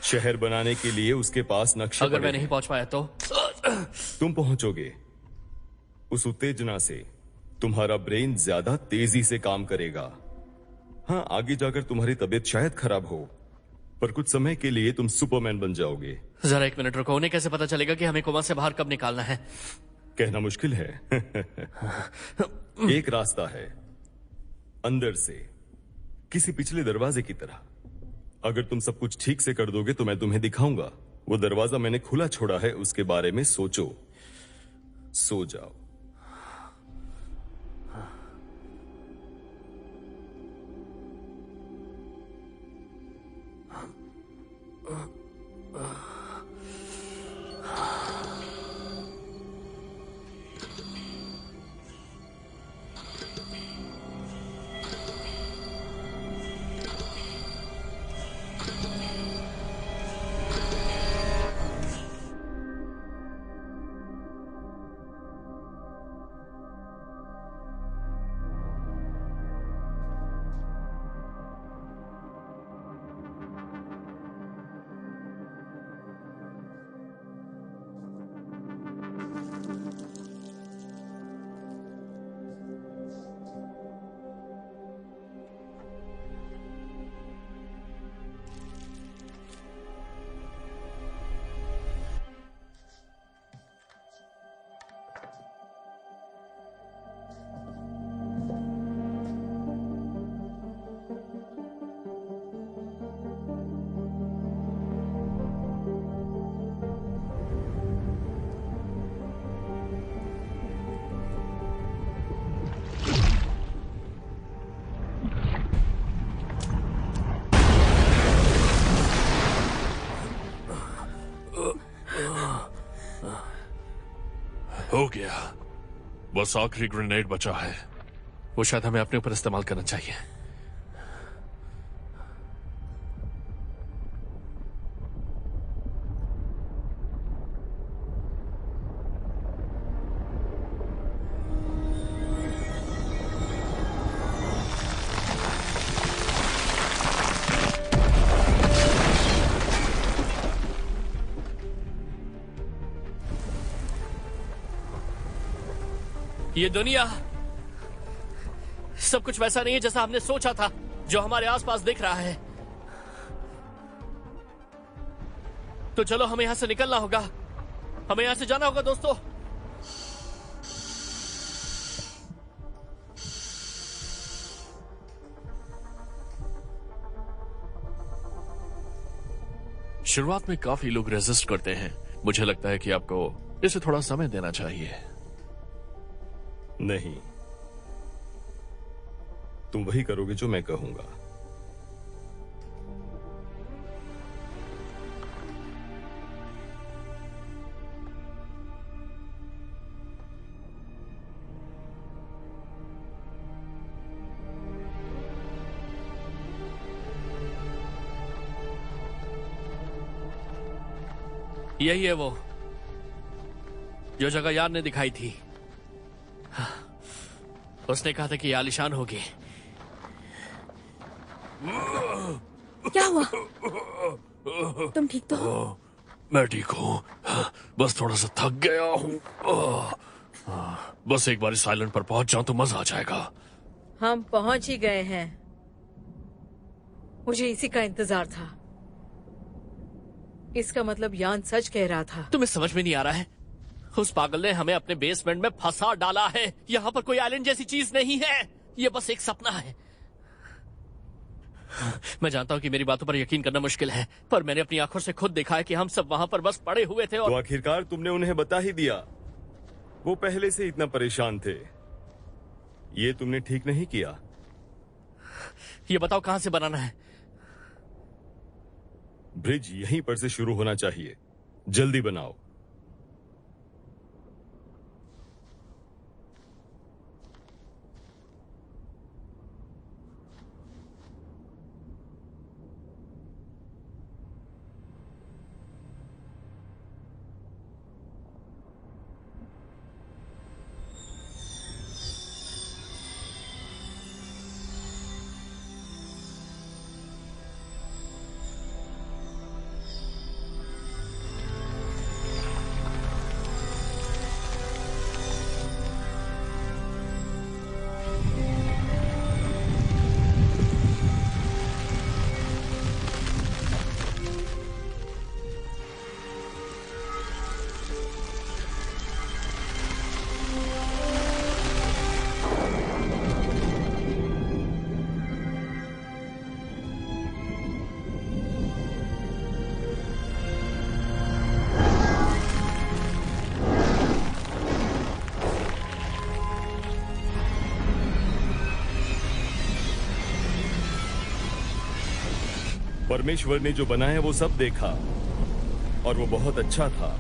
शहर बनाने के लिए उसके पास नक्शे अगर मैं नहीं पहुंच पाया तो? तुम पहुंचोगे। उस उत्तेजना से तुम्हारा ब्रेन ज्यादा तेजी से काम करेगा। हाँ, आगे जाकर तुम्हारी तबीयत शायद खराब हो, पर कुछ समय के लिए तुम सुपरमैन बन जाओगे। जरा एक मिनट रुको। उन्हें कैसे पता चलेगा कि हमें कोमा से बाहर कब निकालना है? कहना मुश्किल है। एक रास्ता है, अंदर से, किसी पिछले दरवाजे की तरह। अगर तुम सब कुछ ठीक से कर दोगे तो मैं तुम्हें दिखाऊंगा। वो दरवाजा मैंने खुला छोड़ा है, उसके बारे में सोचो। सो जाओ। हो गया। बस आखिरी ग्रेनेड बचा है। वो शायद हमें अपने ऊपर इस्तेमाल करना चाहिए। ये दुनिया सब कुछ वैसा नहीं है जैसा हमने सोचा था, जो हमारे आसपास दिख रहा है। तो चलो हमें यहां से निकलना होगा, हमें यहां से जाना होगा दोस्तों। शुरुआत में काफी लोग रेजिस्ट करते हैं। मुझे लगता है कि आपको इसे थोड़ा समय देना चाहिए। नहीं, तुम वही करोगे जो मैं कहूंगा। यही है वो जो जगह यार ने दिखाई थी। उसने कहा था कि ये आलिशान होगी। क्या हुआ? तुम ठीक तो हो? मैं ठीक हूँ, बस थोड़ा सा थक गया हूँ। बस एक बार इस आइलैंड पर पहुंच जाऊं तो मजा आ जाएगा। हम पहुंच ही गए हैं। मुझे इसी का इंतजार था। इसका मतलब यान सच कह रहा था। तुम्हें समझ में नहीं आ रहा है? उस पागल ने हमें अपने बेसमेंट में फंसा डाला है। यहाँ पर कोई आइलैंड जैसी चीज नहीं है, ये बस एक सपना है। मैं जानता हूँ कि मेरी बातों पर यकीन करना मुश्किल है, पर मैंने अपनी आंखों से खुद देखा है कि हम सब वहाँ पर बस पड़े हुए थे। और तो आखिरकार तुमने उन्हें बता ही दिया। वो पहले से इतना परेशान थे। ये तुमने ठीक नहीं किया। ये बताओ कहाँ से बनाना है? ब्रिज यहीं पर से शुरू होना चाहिए। जल्दी बनाओ। परमेश्वर ने जो बनाया वो सब देखा और वो बहुत अच्छा था।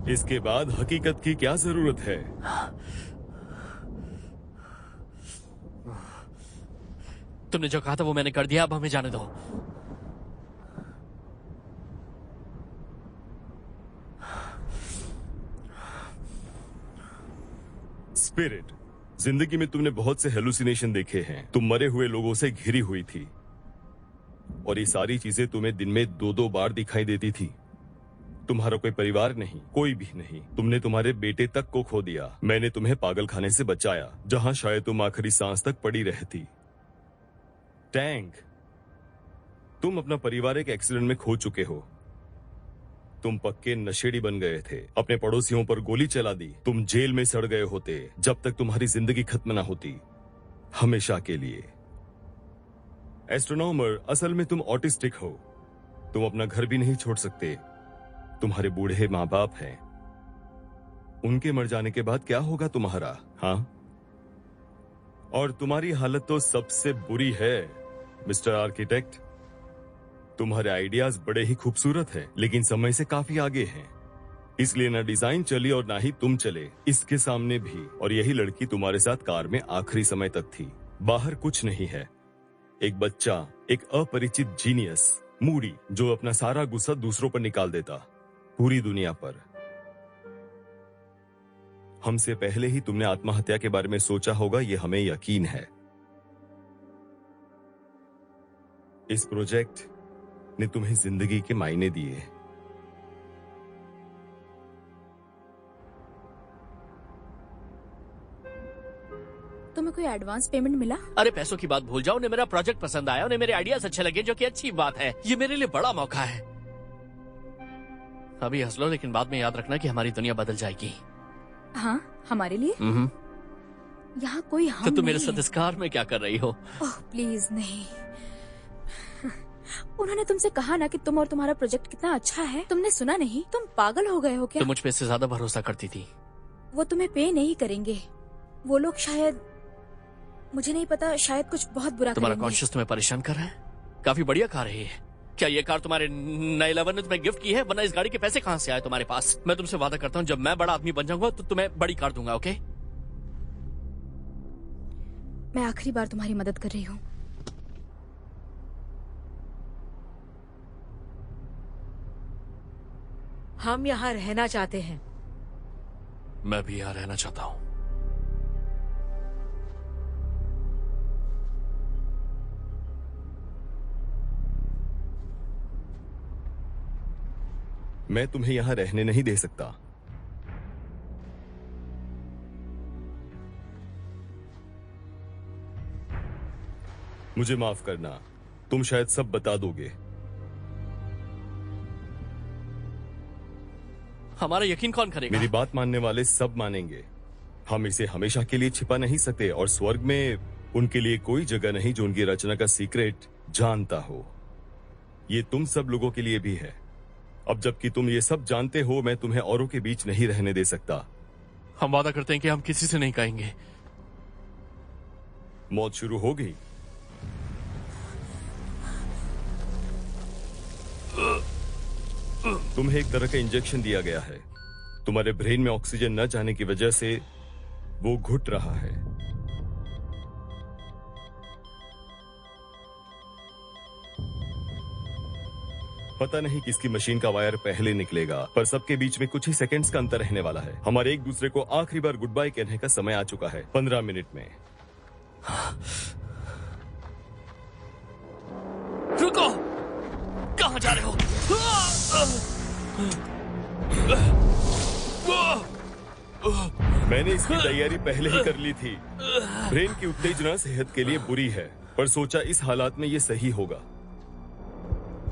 इसके बाद हकीकत की क्या जरूरत है? तुमने जो कहा था वो मैंने कर दिया, अब हमें जाने दो। स्पिरिट, जिंदगी में तुमने बहुत से हेलुसिनेशन देखे हैं। तुम मरे हुए लोगों से घिरी हुई थी और ये सारी चीजें तुम्हें दिन में 2-2 बार दिखाई देती थी। तुम्हारा कोई परिवार नहीं, कोई भी नहीं। तुमने तुम्हारे बेटे तक को खो दिया। मैंने तुम्हें पागल खाने से बचाया, जहां शायद तुम आखिरी सांस तक पड़ी रहती। टैंक, तुम अपना परिवार एक एक्सीडेंट में खो चुके हो। तुम पक्के नशेड़ी बन गए थे, अपने पड़ोसियों पर गोली चला दी। तुम जेल में सड़ गए होते जब तक तुम्हारी जिंदगी खत्म ना होती, हमेशा के लिए। एस्ट्रोनॉमर, असल में तुम ऑटिस्टिक हो। तुम अपना घर भी नहीं छोड़ सकते। तुम्हारे बूढ़े माँ बाप हैं। उनके मर जाने के बाद क्या होगा तुम्हारा? हाँ, और तुम्हारी हालत तो सबसे बुरी है मिस्टर आर्किटेक्ट। तुम्हारे आइडियाज बड़े ही खूबसूरत हैं, लेकिन समय से काफी आगे हैं। इसलिए ना डिजाइन चली और ना ही तुम चले, इसके सामने भी। और यही लड़की तुम्हारे साथ कार में आखिरी समय तक थी। बाहर कुछ नहीं है, एक बच्चा, एक अपरिचित जीनियस, मूडी, जो अपना सारा गुस्सा दूसरों पर निकाल देता, पूरी दुनिया पर। हमसे पहले ही तुमने आत्महत्या के बारे में सोचा होगा, ये हमें यकीन है। इस प्रोजेक्ट ने तुम्हें जिंदगी के मायने दिए। तुम्हें कोई एडवांस पेमेंट मिला? अरे पैसों की बात भूल जाओ, उन्हें मेरा प्रोजेक्ट पसंद आया, उन्हें मेरे आइडियाज अच्छे लगे, जो कि अच्छी बात है। ये मेरे लिए बड़ा मौका है। अभी हंस लो, लेकिन बाद में याद रखना कि हमारी दुनिया बदल जाएगी। हाँ, हमारे लिए? यहाँ कोई हम तो तुम मेरे नहीं साथ इस कार में क्या कर रही हो? ओह प्लीज नहीं। उन्होंने तुमसे कहा ना कि तुम और तुम्हारा प्रोजेक्ट कितना अच्छा है। तुमने सुना नहीं? तुम पागल हो गए हो क्या? तुम मुझ पे इससे ज्यादा भरोसा करती थी। वो तुम्हें पे नहीं करेंगे। वो लोग शायद, मुझे नहीं पता, शायद कुछ बहुत बुरा तुम्हारा करेंगे। कॉन्शियस तुम्हें परेशान कर रहा है? काफी बढ़िया कार है ये। क्या ये कार तुम्हारे नए लवर ने तुम्हें गिफ्ट की है? वरना इस गाड़ी के पैसे कहाँ से आए तुम्हारे पास? मैं तुमसे वादा करता हूँ, जब मैं बड़ा आदमी बन जाऊंगा तो तुम्हें बड़ी कार दूंगा, ओके? मैं आखिरी बार तुम्हारी मदद कर रही हूँ। हम यहाँ रहना चाहते हैं। मैं भी यहाँ रहना चाहता हूँ। मैं तुम्हें यहां रहने नहीं दे सकता। मुझे माफ करना, तुम शायद सब बता दोगे। हमारा यकीन कौन करेगा? मेरी बात मानने वाले सब मानेंगे। हम इसे हमेशा के लिए छिपा नहीं सकते, और स्वर्ग में उनके लिए कोई जगह नहीं जो उनकी रचना का सीक्रेट जानता हो। ये तुम सब लोगों के लिए भी है। अब जबकि तुम ये सब जानते हो, मैं तुम्हें औरों के बीच नहीं रहने दे सकता। हम वादा करते हैं कि हम किसी से नहीं कहेंगे। मौत शुरू हो गई। तुम्हें एक तरह का इंजेक्शन दिया गया है। तुम्हारे ब्रेन में ऑक्सीजन न जाने की वजह से वो घुट रहा है। पता नहीं किसकी मशीन का वायर पहले निकलेगा, पर सबके बीच में कुछ ही सेकंड्स का अंतर रहने वाला है। हमारे एक दूसरे को आखिरी बार गुड बाय कहने का समय आ चुका है। 15 मिनट में। रुको! कहां जा रहे हो? मैंने इसकी तैयारी पहले ही कर ली थी। ब्रेन की उत्तेजना सेहत के लिए बुरी है, पर सोचा इस हालात में ये सही होगा।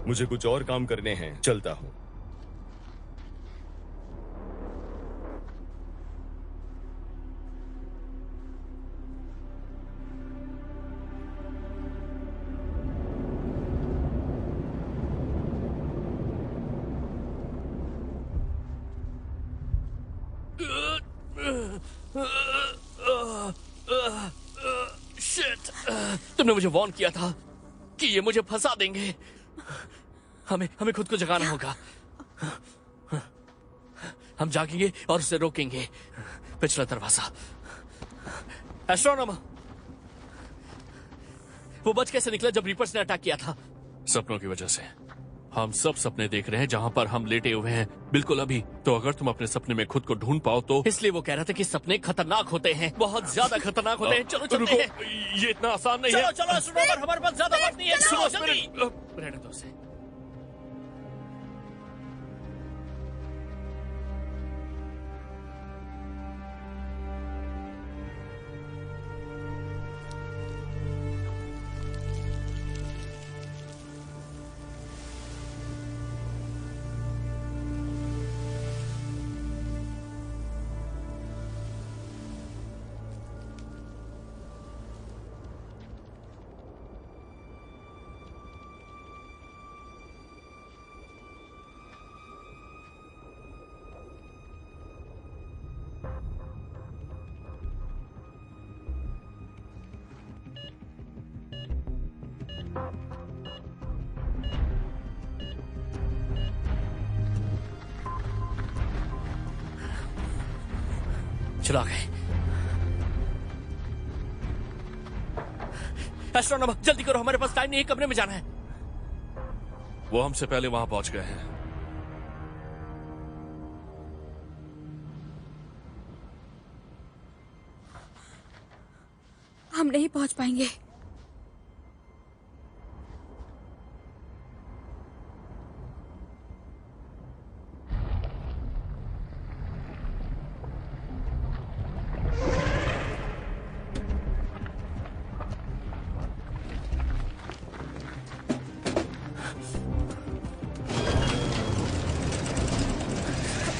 मुझे कुछ और काम करने हैं, चलता हूं। शिट! तुमने मुझे वार्न किया था कि ये मुझे फंसा देंगे। हमें खुद को जगाना होगा। हम जागेंगे और उसे रोकेंगे। पिछला दरवाजा। एस्ट्रोनॉमर, वो बच कैसे निकला जब रीपर्स ने अटैक किया था? सपनों की वजह से। हम सब सपने देख रहे हैं जहाँ पर हम लेटे हुए हैं, बिल्कुल अभी। तो अगर तुम अपने सपने में खुद को ढूंढ पाओ तो। इसलिए वो कह रहा था कि सपने खतरनाक होते हैं, बहुत ज्यादा खतरनाक होते हैं। चलो चलते हैं। ये इतना आसान नहीं है। चलो चलो एस्ट्रोनॉमर, हमारे पास ज्यादा वक्त नहीं है। सुनो, चलो जल्दी। रहने दो उसे। चलो आ गए। एस्ट्रोनॉमर जल्दी करो, हमारे पास टाइम नहीं है, कमरे में जाना है। वो हमसे पहले वहां पहुंच गए हैं। हम नहीं पहुंच पाएंगे।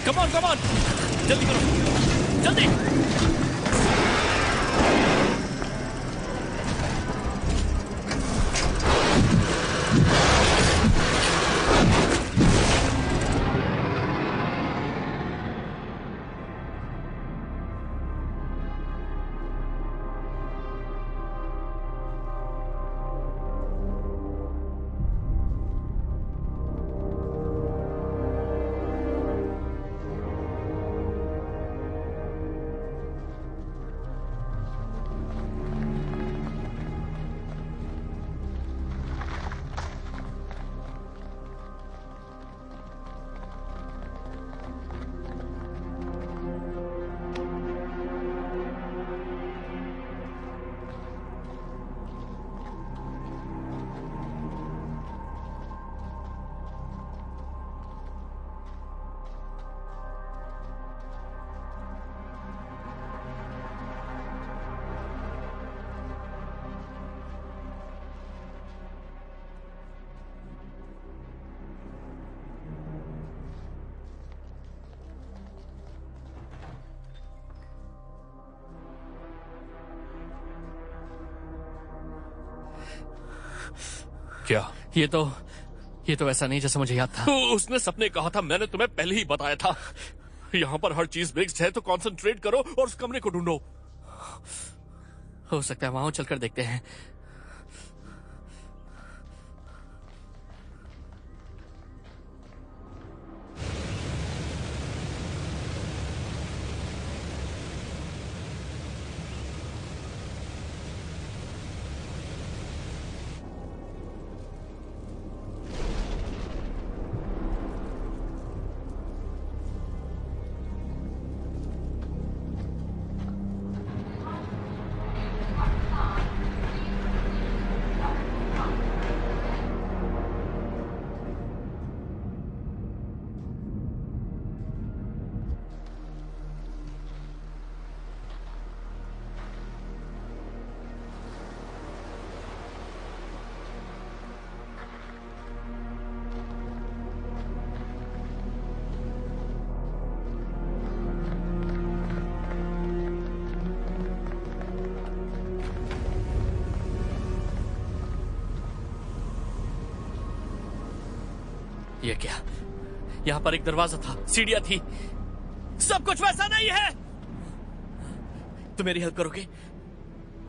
कम ऑन जल्दी करो, जल्दी। क्या? ये तो ऐसा नहीं जैसा मुझे याद था। तो उसने सपने कहा था, मैंने तुम्हें पहले ही बताया था। यहाँ पर हर चीज मिक्स्ड है, तो कंसंट्रेट करो और उस कमरे को ढूंढो। हो सकता है वहां चलकर देखते हैं। ये क्या? यहाँ पर एक दरवाजा था, सीढ़ियां थी, सब कुछ वैसा नहीं है। तुम मेरी हेल्प करोगे?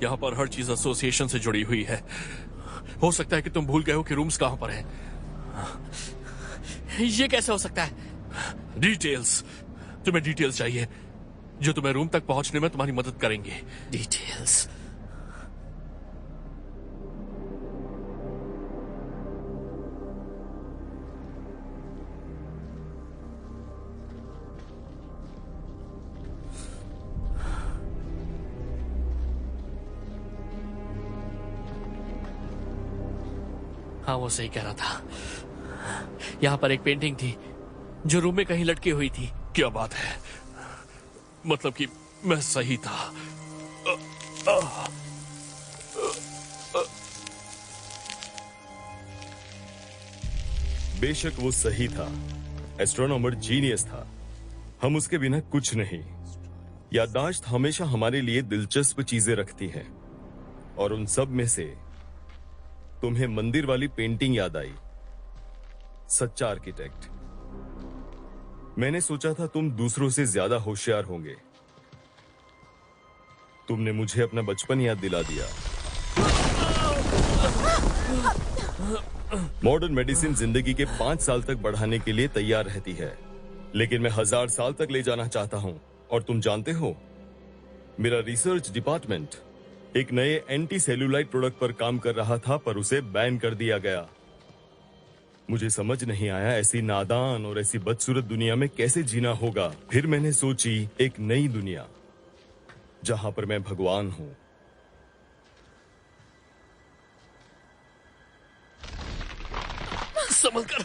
यहाँ पर हर चीज एसोसिएशन से जुड़ी हुई है। हो सकता है कि तुम भूल गए हो कि रूम्स कहाँ पर हैं। ये कैसे हो सकता है? डिटेल्स, तुम्हें डिटेल्स चाहिए जो तुम्हें रूम तक पहुंचने में तुम्हारी मदद करेंगे। डिटेल्स? हाँ, वो सही कह रहा था। यहाँ पर एक पेंटिंग थी जो रूम में कहीं लटकी हुई थी। क्या बात है? मतलब कि मैं सही था। बेशक वो सही था। एस्ट्रोनॉमर जीनियस था। हम उसके बिना कुछ नहीं। याददाश्त हमेशा हमारे लिए दिलचस्प चीजें रखती है, और उन सब में से तुम्हें मंदिर वाली पेंटिंग याद आई। सच्चा आर्किटेक्ट। मैंने सोचा था तुम दूसरों से ज्यादा होशियार होंगे। तुमने मुझे अपना बचपन याद दिला दिया। मॉडर्न मेडिसिन जिंदगी के 5 साल तक बढ़ाने के लिए तैयार रहती है, लेकिन मैं 1000 साल तक ले जाना चाहता हूं। और तुम जानते हो, मेरा रिसर्च डिपार्टमेंट एक नए एंटी सेल्यूलाइट प्रोडक्ट पर काम कर रहा था, पर उसे बैन कर दिया गया। मुझे समझ नहीं आया ऐसी नादान और ऐसी बदसूरत दुनिया में कैसे जीना होगा। फिर मैंने सोची एक नई दुनिया जहां पर मैं भगवान हूं। संभल कर,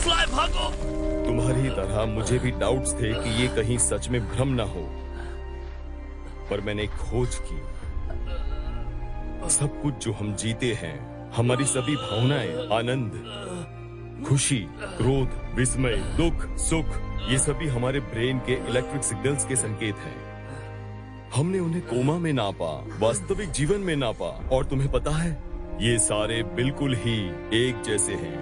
फ्लाई, भागो। तुम्हारी तरह मुझे भी डाउट्स थे कि ये कहीं सच में भ्रम ना हो, पर मैंने खोज की। सब कुछ जो हम जीते हैं, हमारी सभी भावनाएं, आनंद, खुशी, क्रोध, विस्मय, दुख, सुख, ये सभी हमारे ब्रेन के इलेक्ट्रिक सिग्नल्स के संकेत हैं। हमने उन्हें कोमा में नापा, वास्तविक जीवन में नापा, और तुम्हें पता है, ये सारे बिल्कुल ही एक जैसे हैं।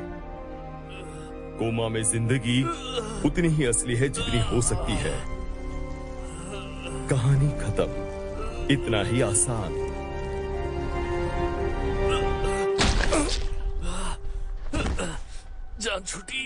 कोमा में जिंदगी उतनी ही असली है जितनी हो सकती है। कहानी खत्म। इतना ही आसान। जान छूटी।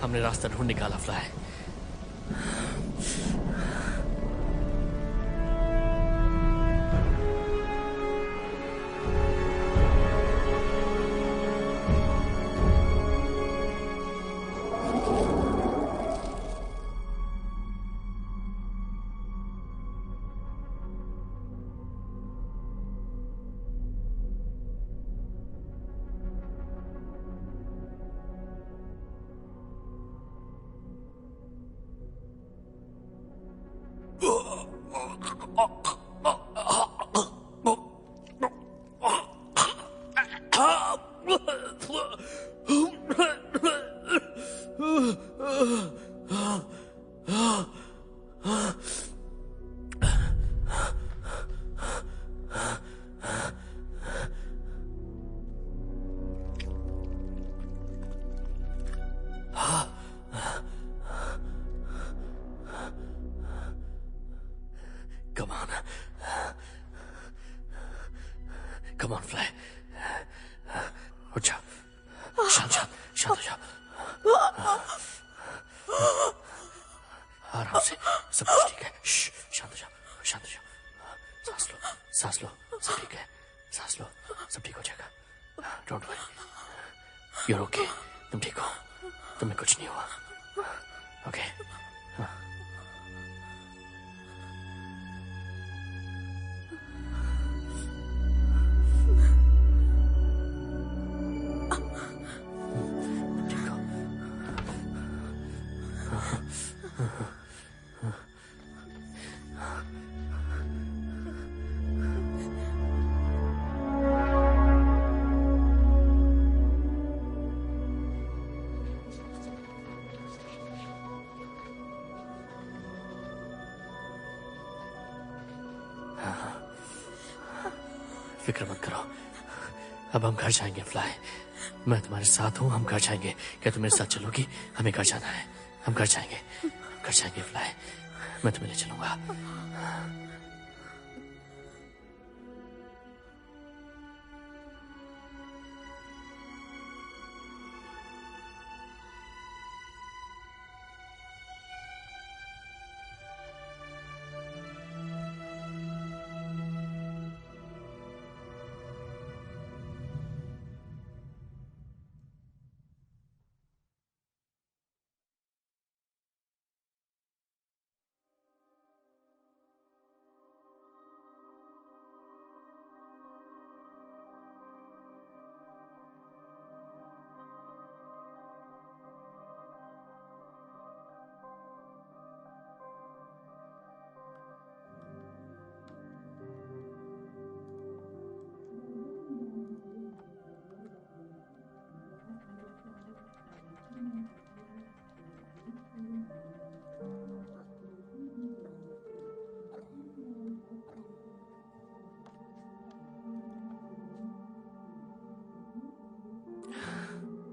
हमने रास्ता ढूंढ निकाला, फ्लाई। कम ऑन फ्लाई, उठ जा, शांत शांत शांत हो जा, आराम से, सब कुछ ठीक है, शांत हो जा, शांत हो जा, सांस लो, सब ठीक है, सांस लो, सब ठीक हो जाएगा, डोंट वरी, you're okay, तुम ठीक हो, तुम्हें कुछ नहीं हुआ, ओके। फिक्र मत करो, अब हम घर जाएंगे फ्लाई, मैं तुम्हारे साथ हूँ, हम घर जाएंगे। क्या तुम मेरे साथ चलोगी? हमें घर जाना है, हम घर जाएंगे फ्लाई, मैं तुम्हें ले चलूंगा।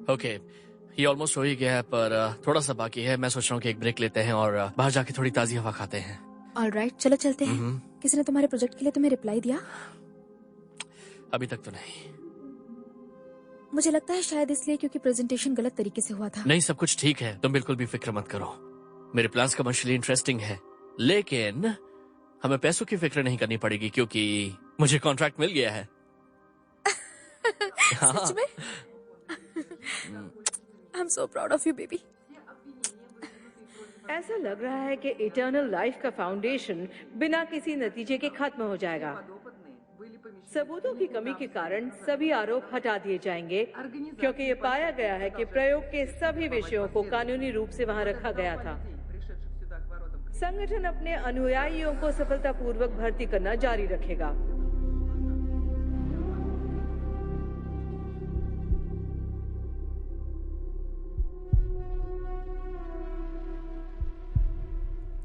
ओके, ये ऑलमोस्ट हो ही गया है, पर थोड़ा सा बाकी है। मैं सोच रहा हूँ कि एक ब्रेक लेते हैं और बाहर जाके थोड़ी ताजी हवा खाते हैं। ऑलराइट, चलो चलते हैं। किसी ने तुम्हारे प्रोजेक्ट के लिए तुम्हें रिप्लाई दिया? अभी तक तो नहीं। मुझे लगता है शायद इसलिए क्योंकि प्रेजेंटेशन गलत तरीके से हुआ था। नहीं, सब कुछ ठीक है, तुम बिल्कुल भी फिक्र मत करो। मेरे प्लान्स कमर्शियली इंटरेस्टिंग है, लेकिन हमें पैसों की फिक्र नहीं करनी पड़ेगी क्योंकि मुझे कॉन्ट्रैक्ट मिल गया है। सच में? I'm so proud of you, baby. ऐसा लग रहा है कि इटर्नल लाइफ का फाउंडेशन बिना किसी नतीजे के खत्म हो जाएगा। सबूतों की कमी के कारण सभी आरोप हटा दिए जाएंगे क्योंकि ये पाया गया है कि प्रयोग के सभी विषयों को कानूनी रूप से वहां रखा गया था। संगठन अपने अनुयायियों को सफलतापूर्वक भर्ती करना जारी रखेगा।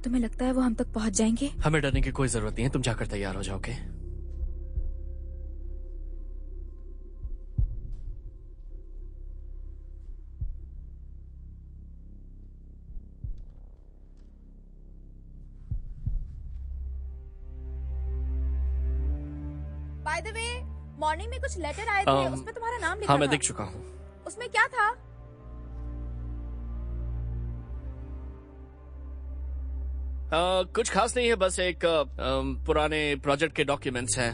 तुम्हें लगता है वो हम तक पहुंच जाएंगे? हमें डरने की कोई जरूरत नहीं है, तुम जाकर तैयार हो जाओगे। बाय द वे, मॉर्निंग में कुछ लेटर आए थे, उसमें तुम्हारा नाम लिखा था। हाँ, मैं देख चुका हूँ। उसमें क्या था? कुछ खास नहीं है, बस एक पुराने प्रोजेक्ट के डॉक्यूमेंट्स हैं।